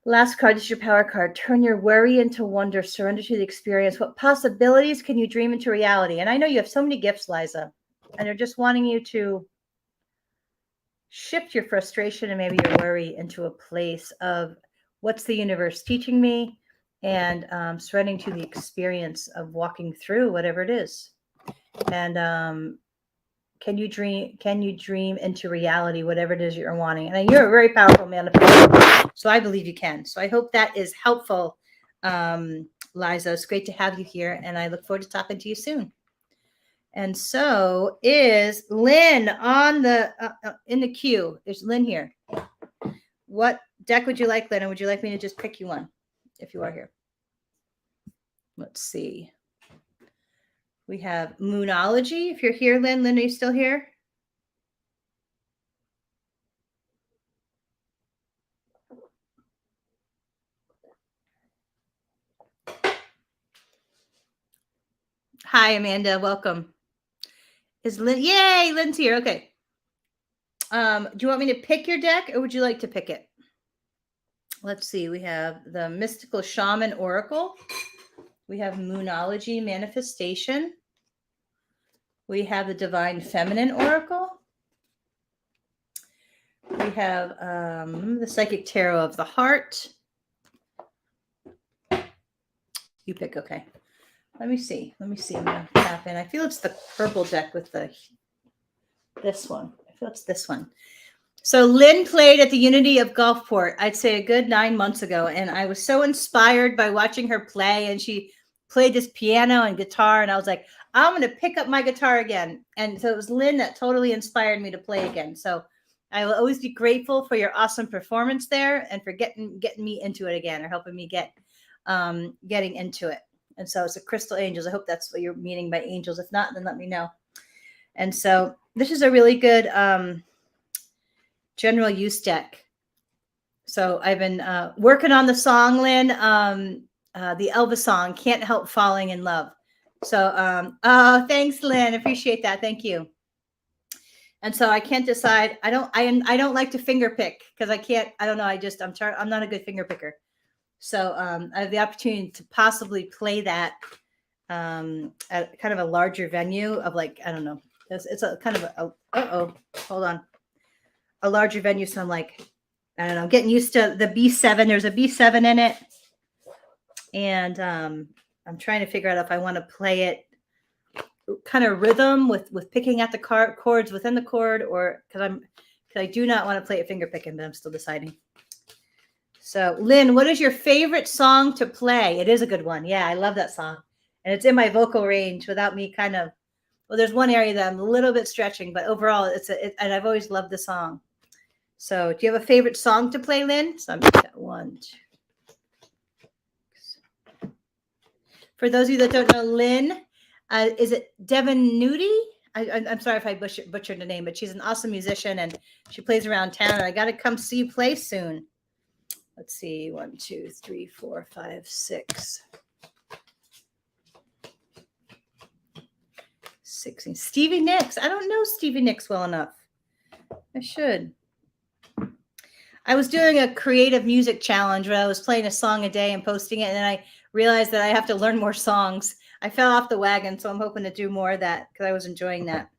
Last card is your power card. Turn your worry into wonder. Surrender to the experience. What possibilities can you dream into reality? And I know you have so many gifts, Liza, and they're just wanting you to shift your frustration and maybe your worry into a place of what's the universe teaching me, and surrendering to the experience of walking through whatever it is. And can you dream into reality whatever it is you're wanting? And you're a very powerful manifestor, so I believe you can. So I hope that is helpful, Liza. It's great to have you here, and I look forward to talking to you soon. And so is Lynn on the in the queue. There's Lynn here. What deck would you like, Lynn? And would you like me to just pick you one if you are here? Let's see. We have Moonology. If you're here, Lynn. Lynn, are you still here? Hi, Amanda. Welcome. Is Lynn? Yay, Lynn's here. Okay. Do you want me to pick your deck, or would you like to pick it? Let's see. We have the Mystical Shaman Oracle. We have Moonology Manifestation. We have the Divine Feminine Oracle. We have the Psychic Tarot of the Heart. You pick. Okay. Let me see. I'm going to tap in. I feel it's the purple deck with the This one. I feel it's this one. So Lynn played at the Unity of Gulfport, I'd say a good 9 months ago. And I was so inspired by watching her play. And she played this piano and guitar. And I was like, I'm going to pick up my guitar again. And so it was Lynn that totally inspired me to play again. So I will always be grateful for your awesome performance there and for getting me into it again, or helping me getting into it. And so it's a Crystal Angels. I hope that's what you're meaning by angels. If not, then let me know. And so this is a really good general use deck. So I've been working on the song, Lynn, the Elvis song, Can't Help Falling in Love. So, oh, thanks, Lynn. Appreciate that. Thank you. And so I can't decide. I don't like to finger pick because I can't, I don't know. I'm not a good finger picker. So I have the opportunity to possibly play that at kind of a larger venue of, like, I don't know. It's a kind of hold on. A larger venue. So I'm like, I don't know, getting used to the B7. There's a B7 in it. And I'm trying to figure out if I want to play it kind of rhythm with picking at the chords within the chord, or because I do not want to play it finger picking, but I'm still deciding. So Lynn, what is your favorite song to play? It is a good one. Yeah, I love that song. And it's in my vocal range without me kind of, well, there's one area that I'm a little bit stretching, but overall and I've always loved the song. So do you have a favorite song to play, Lynn? So I'm at 1, 2. For those of you that don't know, Lynn, is it Devin Nudie? I'm sorry if I butchered the name, but she's an awesome musician and she plays around town. And I got to come see you play soon. Let's see, 1, 2, 3, 4, 5, 6. 16. Stevie Nicks. I don't know Stevie Nicks well enough. I should. I was doing a creative music challenge where I was playing a song a day and posting it, and then I realized that I have to learn more songs. I fell off the wagon, so I'm hoping to do more of that because I was enjoying that.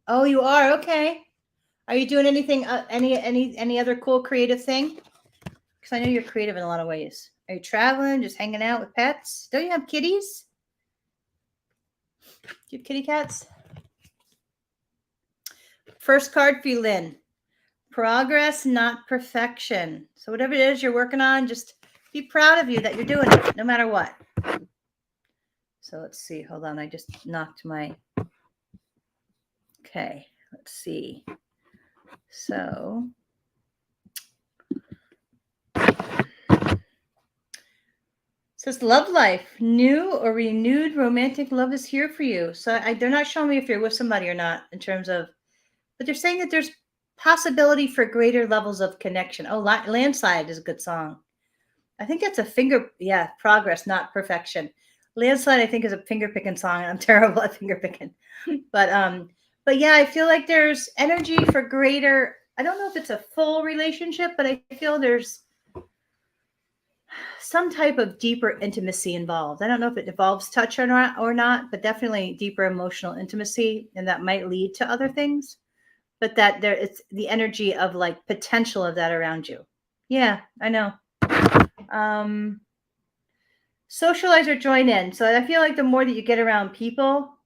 Oh, you are? Okay. Are you doing anything, any other cool creative thing? Because I know you're creative in a lot of ways. Are you traveling, just hanging out with pets? Don't you have kitties? Do you have kitty cats? First card for you, Lynn. Progress, not perfection. So whatever it is you're working on, just be proud of you that you're doing it, no matter what. So let's see. Hold on. I just knocked my... Okay. Let's see. So... It says love life. New or renewed romantic love is here for you. So they're not showing me if you're with somebody or not in terms of... But they're saying that there's possibility for greater levels of connection. Oh, Landslide is a good song. I think that's a progress, not perfection. Landslide, I think, is a finger picking song. I'm terrible at finger picking. But yeah, I feel like there's energy for greater, I don't know if it's a full relationship, but I feel there's some type of deeper intimacy involved. I don't know if it involves touch or not, but definitely deeper emotional intimacy, and that might lead to other things. But that it's the energy of, like, potential of that around you. Yeah, I know. Socialize or join in. So I feel like the more that you get around people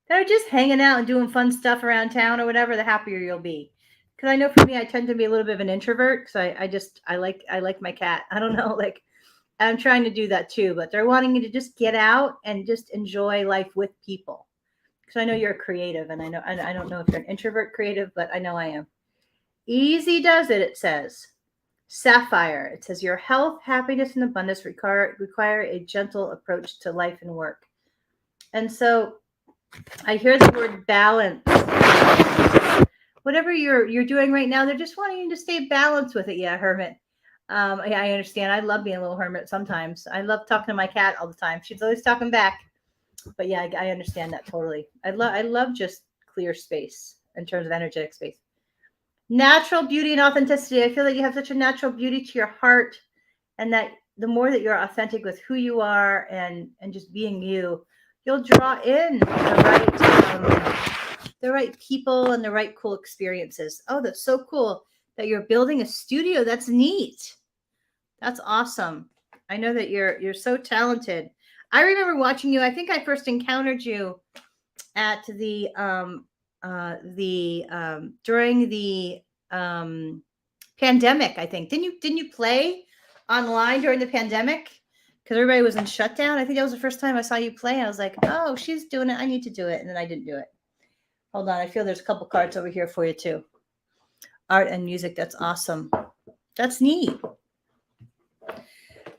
that are just hanging out and doing fun stuff around town or whatever, the happier you'll be. Because I know for me, I tend to be a little bit of an introvert. So I like my cat. I don't know, like, I'm trying to do that too. But they're wanting me to just get out and just enjoy life with people. Because I know you're a creative, and I don't know if you're an introvert creative, but I know I am. Easy does it, it says. Sapphire. It says your health, happiness, and abundance require a gentle approach to life and work. And so I hear the word balance. Whatever you're doing right now, they're just wanting you to stay balanced with it. Yeah, hermit. Yeah, I understand. I love being a little hermit sometimes. I love talking to my cat all the time. She's always talking back. But yeah, I understand that totally. I love just clear space in terms of energetic space. Natural beauty and authenticity. I feel like you have such a natural beauty to your heart, and that the more that you're authentic with who you are and just being you, you'll draw in the right people and the right cool experiences. Oh, that's so cool that you're building a studio. That's neat. That's awesome. I know that you're so talented. I remember watching you. I think I first encountered you at during the pandemic. I think didn't you play online during the pandemic? Because everybody was in shutdown. I think that was the first time I saw you play. I was like, oh, she's doing it. I need to do it, and then I didn't do it. Hold on, I feel there's a couple cards over here for you too. Art and music. That's awesome. That's neat.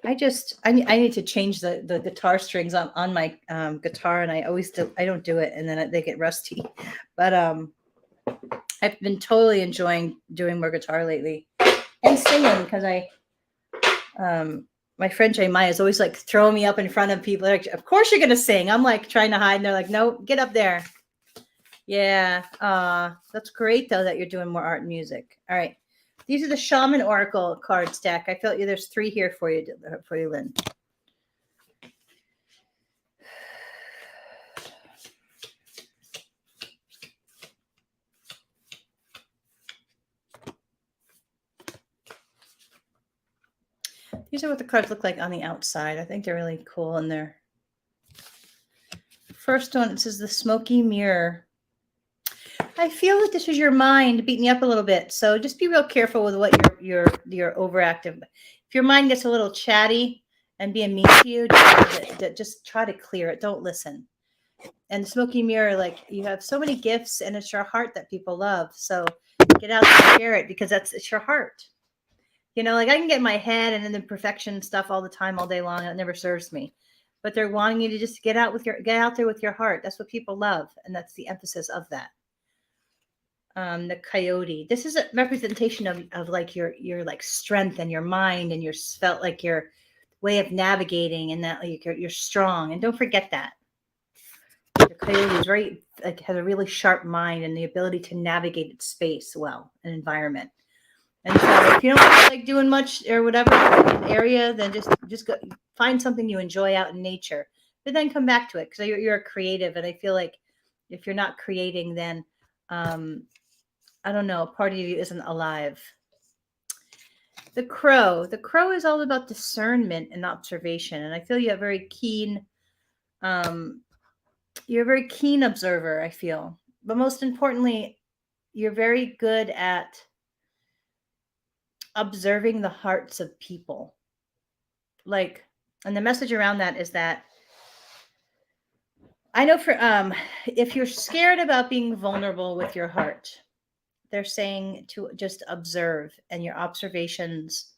I need to change the guitar strings on my guitar, and I don't do it, and then they get rusty. But I've been totally enjoying doing more guitar lately and singing because my friend Jay Maya is always like throwing me up in front of people. Like, of course you're gonna sing. I'm like trying to hide, and they're like, no, get up there. Yeah, that's great though that you're doing more art and music. All right. These are the Shaman Oracle card stack. I felt there's 3 here for you, Lynn. These are what the cards look like on the outside. I think they're really cool. And they're first one, it says the smoky mirror. I feel that this is your mind beating you up a little bit. So just be real careful with what you're overactive. If your mind gets a little chatty and being mean to you, just try to clear it. Don't listen. And the smoky mirror, like you have so many gifts and it's your heart that people love. So get out and share it because it's your heart. You know, like I can get in my head and in the perfection stuff all the time, all day long, and it never serves me. But they're wanting you to just get out there with your heart. That's what people love. And that's the emphasis of that. The coyote. This is a representation of like your like strength and your mind and your felt like your way of navigating and that like you're strong. And don't forget that. The coyote is has a really sharp mind and the ability to navigate its space well, an environment. And so if you don't feel like doing much or whatever area, then just go find something you enjoy out in nature, but then come back to it because you're a creative. And I feel like if you're not creating, then I don't know, a part of you isn't alive. The crow. The crow is all about discernment and observation. And I feel you have very keen, you're a very keen observer, I feel. But most importantly, you're very good at observing the hearts of people. Like, and the message around that is that I know for if you're scared about being vulnerable with your heart, they're saying to just observe and your observations,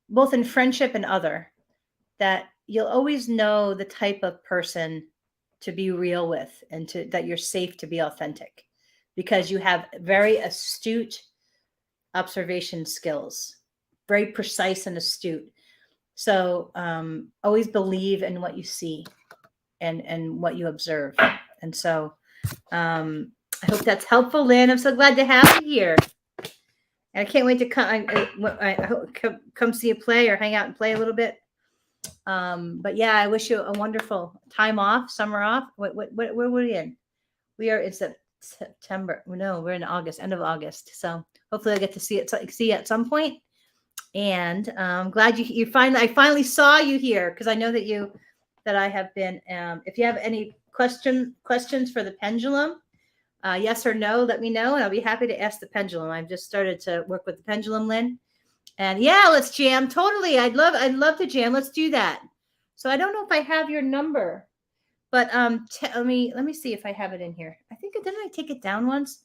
both in friendship and other, that you'll always know the type of person to be real with and that you're safe to be authentic because you have very astute observation skills, very precise and astute. So always believe in what you see and what you observe. And so I hope that's helpful, Lynn. I'm so glad to have you here. And I can't wait to come see you play or hang out and play a little bit. But yeah, I wish you a wonderful time off, summer off. Where were we in? We are in September. No, we're in August, end of August. So hopefully I get to see you at some point. And I'm glad I finally saw you here because I know that I have been. If you have any questions for the pendulum, yes or no, let me know, and I'll be happy to ask the pendulum. I've just started to work with the pendulum, Lynn. And yeah, let's jam. Totally. I'd love to jam. Let's do that. So I don't know if I have your number, but let me see if I have it in here. I think didn't I take it down once?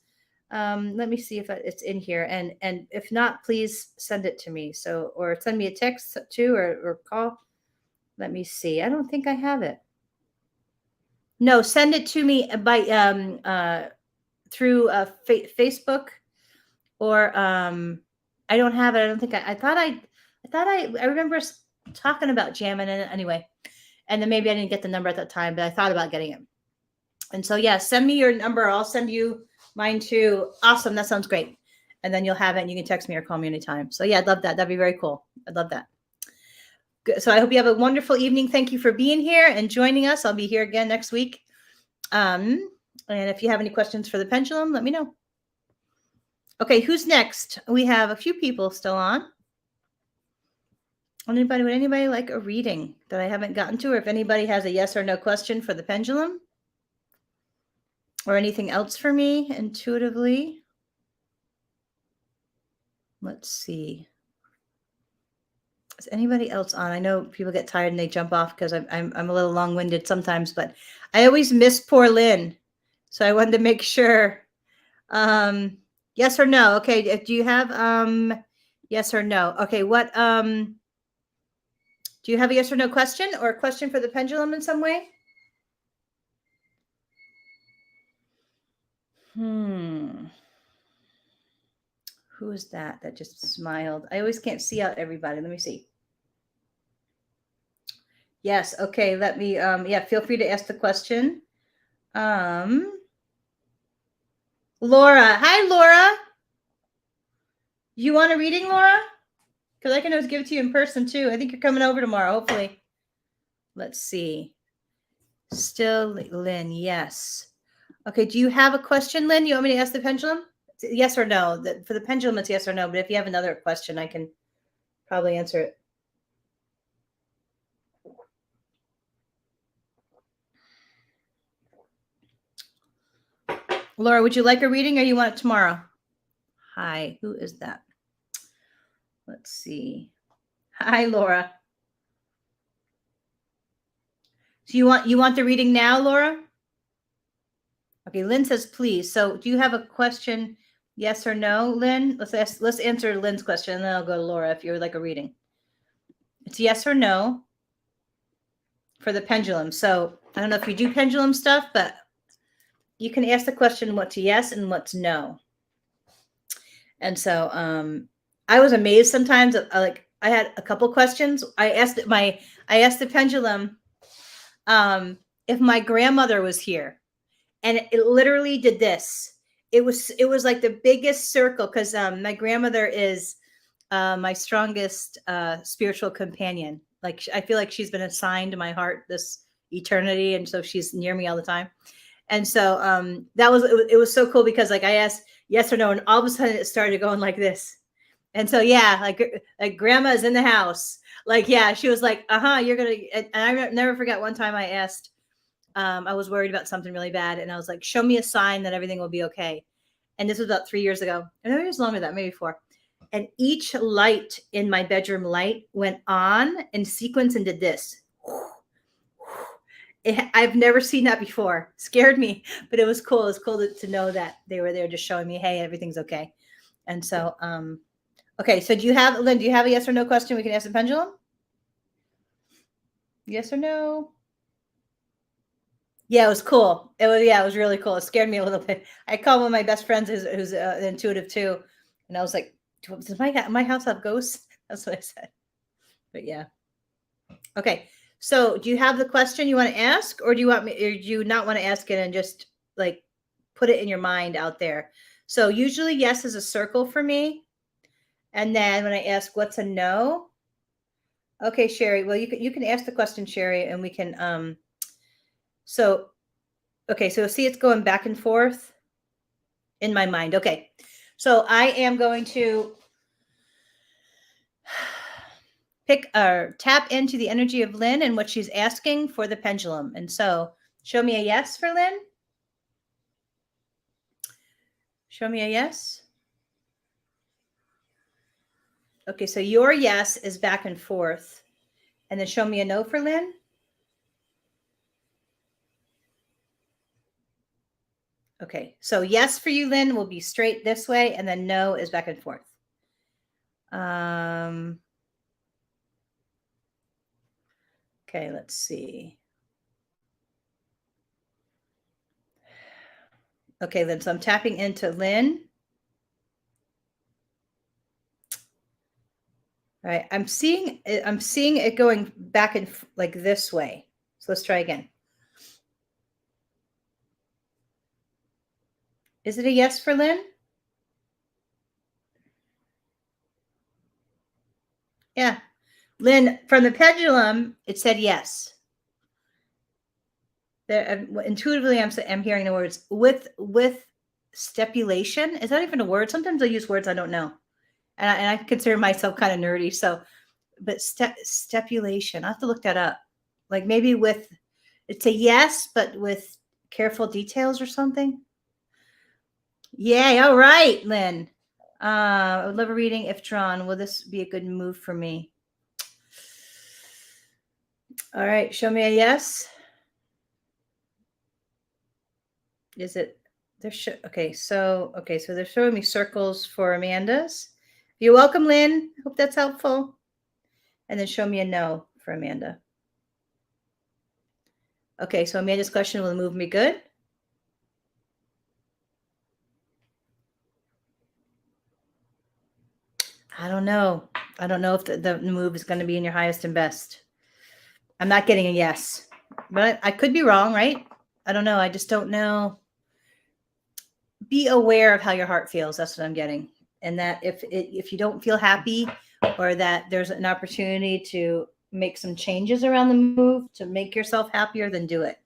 Let me see if it's in here. And if not, please send it to me. So, or send me a text too, or call. Let me see. I don't think I have it. No, send it to me by through Facebook or I don't have it. I don't think I thought I remember us talking about jamming in it anyway. And then maybe I didn't get the number at that time, but I thought about getting it. And so, yeah, send me your number. I'll send you mine too. Awesome. That sounds great. And then you'll have it and you can text me or call me anytime. So yeah, I'd love that. That'd be very cool. I'd love that. Good. So I hope you have a wonderful evening. Thank you for being here and joining us. I'll be here again next week. And if you have any questions for the pendulum, let me know. Okay, who's next? We have a few people still on. Would anybody like a reading that I haven't gotten to? Or if anybody has a yes or no question for the pendulum? or anything else for me intuitively? Let's see. Is anybody else on? I know people get tired and they jump off because I'm a little long-winded sometimes, but I always miss poor Lynn. So I wanted to make sure. Yes or no? Okay. Do you have yes or no? Okay. What do you have a yes or no question or a question for the pendulum in some way? Who is that just smiled? I always can't see out everybody. Let me see. Yes. Okay. Let me yeah, feel free to ask the question. Laura. Hi, Laura. You want a reading, Laura? Because I can always give it to you in person too. I think you're coming over tomorrow, hopefully. Let's see. Still Lynn, yes. Okay, do you have a question, Lynn? You want me to ask the pendulum? Yes or no? For the pendulum, it's yes or no. But if you have another question, I can probably answer it. Laura, would you like a reading or you want it tomorrow? Hi, who is that? Let's see. Hi, Laura. So you want the reading now, Laura? Okay, Lynn says please. So do you have a question? Yes or no, Lynn? Let's answer Lynn's question and then I'll go to Laura if you would like a reading. It's yes or no for the pendulum. So I don't know if you do pendulum stuff, but you can ask the question what's yes and what's no. And so I was amazed sometimes. I had a couple questions. I asked the pendulum if my grandmother was here, and it literally did this. It was like the biggest circle because my grandmother is my strongest spiritual companion. Like I feel like she's been assigned to my heart this eternity, and so she's near me all the time. And so it was so cool because like I asked yes or no, and all of a sudden it started going like this. And so yeah, like grandma's in the house. Like yeah, she was like, you're gonna. And I never forget one time I asked. I was worried about something really bad, and I was like, "Show me a sign that everything will be okay." And this was about 3 years ago, and maybe it was longer than that, maybe 4. And each light in my bedroom light went on in sequence and did this. I've never seen that before. Scared me, but it was cool. It was cool to know that they were there just showing me, hey, everything's okay. And so, okay. So Lynn, do you have a yes or no question we can ask the pendulum? Yes or no? Yeah, it was cool. It was really cool. It scared me a little bit. I called one of my best friends who's intuitive too. And I was like, does my house have ghosts? That's what I said. But yeah. Okay. So do you have the question you want to ask, or do you not want to ask it and just like put it in your mind out there? So usually yes is a circle for me. And then when I ask what's a no? Okay, Sherry. Well, you can ask the question, Sherry, and we can so okay, so see it's going back and forth in my mind. Okay. So I am going to tap into the energy of Lynn and what she's asking for the pendulum. And so show me a yes for Lynn. Show me a yes. Okay, so your yes is back and forth. And then show me a no for Lynn. Okay, so yes for you, Lynn, will be straight this way, and then no is back and forth. Okay, let's see. Okay, Lynn, so I'm tapping into Lynn. All right, I'm seeing it going back and like this way. So let's try again. Is it a yes for Lynn? Yeah. Lynn, from the pendulum, it said yes. There, intuitively, I'm hearing the words with stipulation. Is that even a word? Sometimes I use words I don't know, and I consider myself kind of nerdy. So, but stipulation, I have to look that up. Like maybe with it's a yes, but with careful details or something. Yay. All right, Lynn. I would love a reading if drawn. Will this be a good move for me? All right. Show me a yes. Is it? Okay. So they're showing me circles for Amanda's. You're welcome, Lynn. Hope that's helpful. And then show me a no for Amanda. Okay. So Amanda's question, will the move be good? I don't know. I don't know if the move is going to be in your highest and best. I'm not getting a yes, but I could be wrong, right? I don't know. I just don't know. Be aware of how your heart feels. That's what I'm getting. And that if you don't feel happy, or that there's an opportunity to make some changes around the move to make yourself happier, then do it.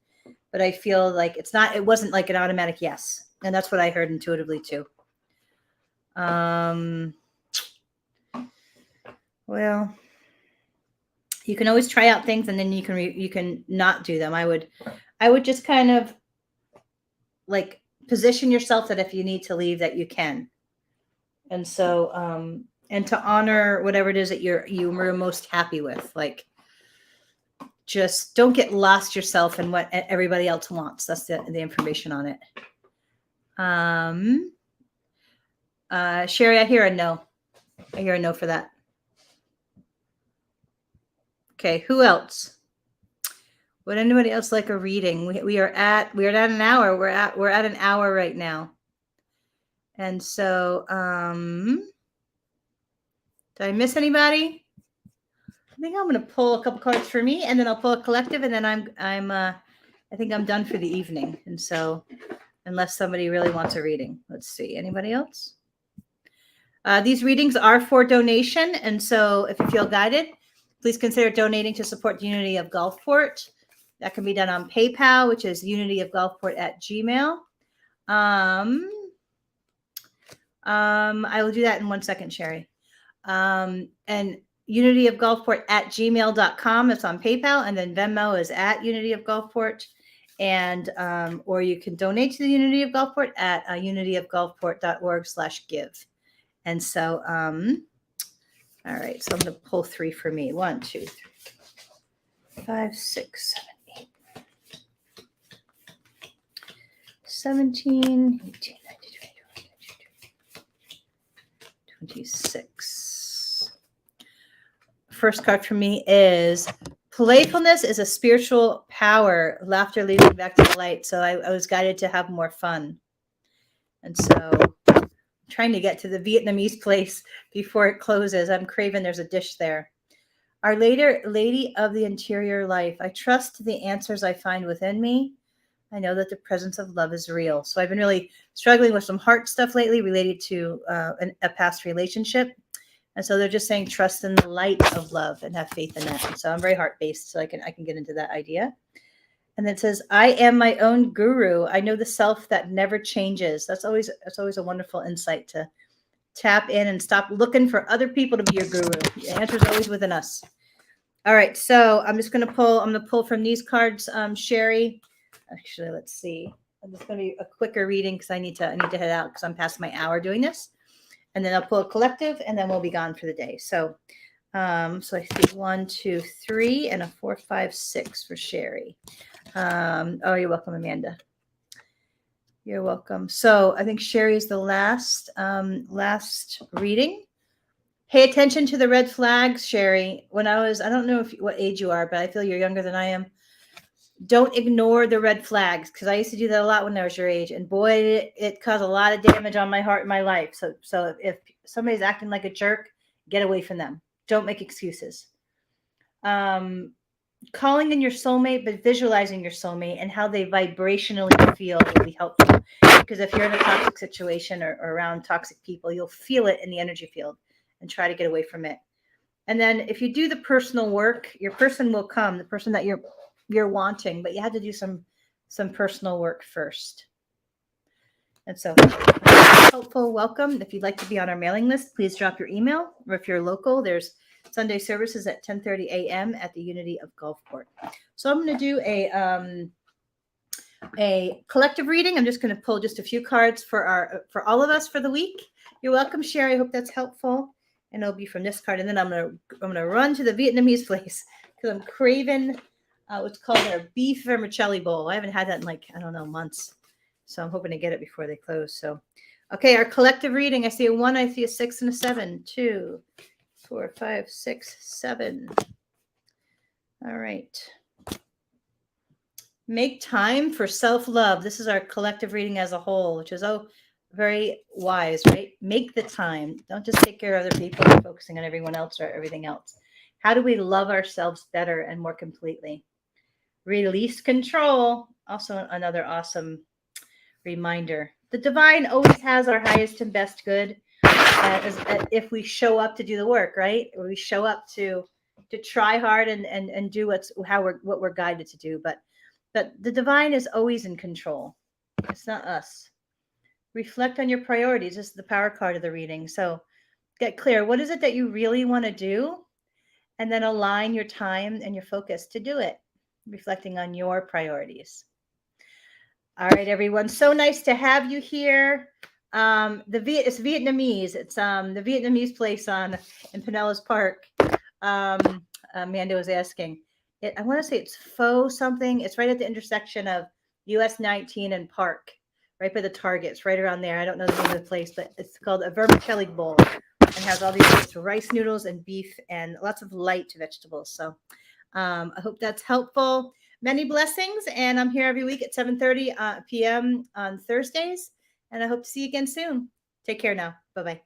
But I feel like it wasn't like an automatic yes. And that's what I heard intuitively too. Well, you can always try out things, and then you can not do them. I would just kind of like position yourself that if you need to leave, that you can. And so, and to honor whatever it is that you were most happy with. Like, just don't get lost yourself in what everybody else wants. That's the information on it. Sherry, I hear a no. I hear a no for that. Okay, who else? Would anybody else like a reading? We're at an hour. We're at an hour right now. And so, did I miss anybody? I think I'm going to pull a couple cards for me, and then I'll pull a collective, and then I think I'm done for the evening. And so, unless somebody really wants a reading, let's see. Anybody else? These readings are for donation, and so if you feel guided, please consider donating to support the Unity of Gulfport. That can be done on PayPal, which is unityofgulfport@gmail. I will do that in 1 second, Sherry. And unityofgulfport@gmail.com. It's on PayPal, and then Venmo is at Unity of Gulfport. And or you can donate to the Unity of Gulfport at unityofgulfport.org/give. And so, all right. So I'm going to pull 3 for me. 1, 2, 3, 5, 6, 7, 8, 17, 18, 19, 20, 26. First card for me is playfulness is a spiritual power. Laughter leads me back to the light. So I was guided to have more fun. And so I'm trying to get to the Vietnamese place before it closes. I'm craving there's a dish there. Our Lady of the Interior Life. I trust the answers I find within me. I know that the presence of love is real. So I've been really struggling with some heart stuff lately related to a past relationship. And so they're just saying, trust in the light of love and have faith in that. And so I'm very heart-based, so I can get into that idea. And then it says, I am my own guru. I know the self that never changes. That's always a wonderful insight, to tap in and stop looking for other people to be your guru. The answer is always within us. All right. So I'm going to pull from these cards, Sherry. Actually, let's see. I'm just going to be a quicker reading because I need to head out because I'm past my hour doing this. And then I'll pull a collective, and then we'll be gone for the day. So, so I see 1, 2, 3, and a 4, 5, 6 for Sherry. Oh, you're welcome, Amanda. You're welcome. So I think Sherry is the last reading. Pay attention to the red flags, Sherry. I don't know what age you are, but I feel you're younger than I am. Don't ignore the red flags, because I used to do that a lot when I was your age, and boy, it caused a lot of damage on my heart and my life. So if somebody's acting like a jerk, get away from them. Don't make excuses. Calling in your soulmate, but visualizing your soulmate and how they vibrationally feel will be helpful. Because if you're in a toxic situation or around toxic people, you'll feel it in the energy field, and try to get away from it. And then if you do the personal work, your person will come, the person that you're wanting, but you have to do some personal work first. And so, helpful, welcome. If you'd like to be on our mailing list, please drop your email. Or if you're local, there's Sunday services at 10:30 a.m. at the Unity of Gulfport. So I'm going to do a collective reading. I'm just going to pull just a few cards for all of us for the week. You're welcome, Sherry. I hope that's helpful. And it'll be from this card. And then I'm gonna run to the Vietnamese place because I'm craving what's called their beef vermicelli bowl. I haven't had that in like, I don't know, months. So I'm hoping to get it before they close. So, okay, our collective reading. I see a 1, I see a 6 and a 7. 2, 4, 5, 6, 7. All right. Make time for self-love. This is our collective reading as a whole, which is very wise, right? Make the time. Don't just take care of other people and focusing on everyone else or everything else. How do we love ourselves better and more completely? Release control. Also another awesome reminder. The divine always has our highest and best good if we show up to do the work, right? Or we show up to try hard and do what we're guided to do. But the divine is always in control. It's not us. Reflect on your priorities. This is the power card of the reading. So get clear. What is it that you really want to do? And then align your time and your focus to do it, reflecting on your priorities. All right, everyone. So nice to have you here. It's Vietnamese. It's the Vietnamese place in Pinellas Park. Amanda was asking. I want to say it's Pho something. It's right at the intersection of US 19 and Park, right by the Target. It's right around there. I don't know the name of the place, but it's called a vermicelli bowl. And has all these rice noodles and beef and lots of light vegetables. So I hope that's helpful. Many blessings. And I'm here every week at 7:30 p.m. on Thursdays. And I hope to see you again soon. Take care now. Bye-bye.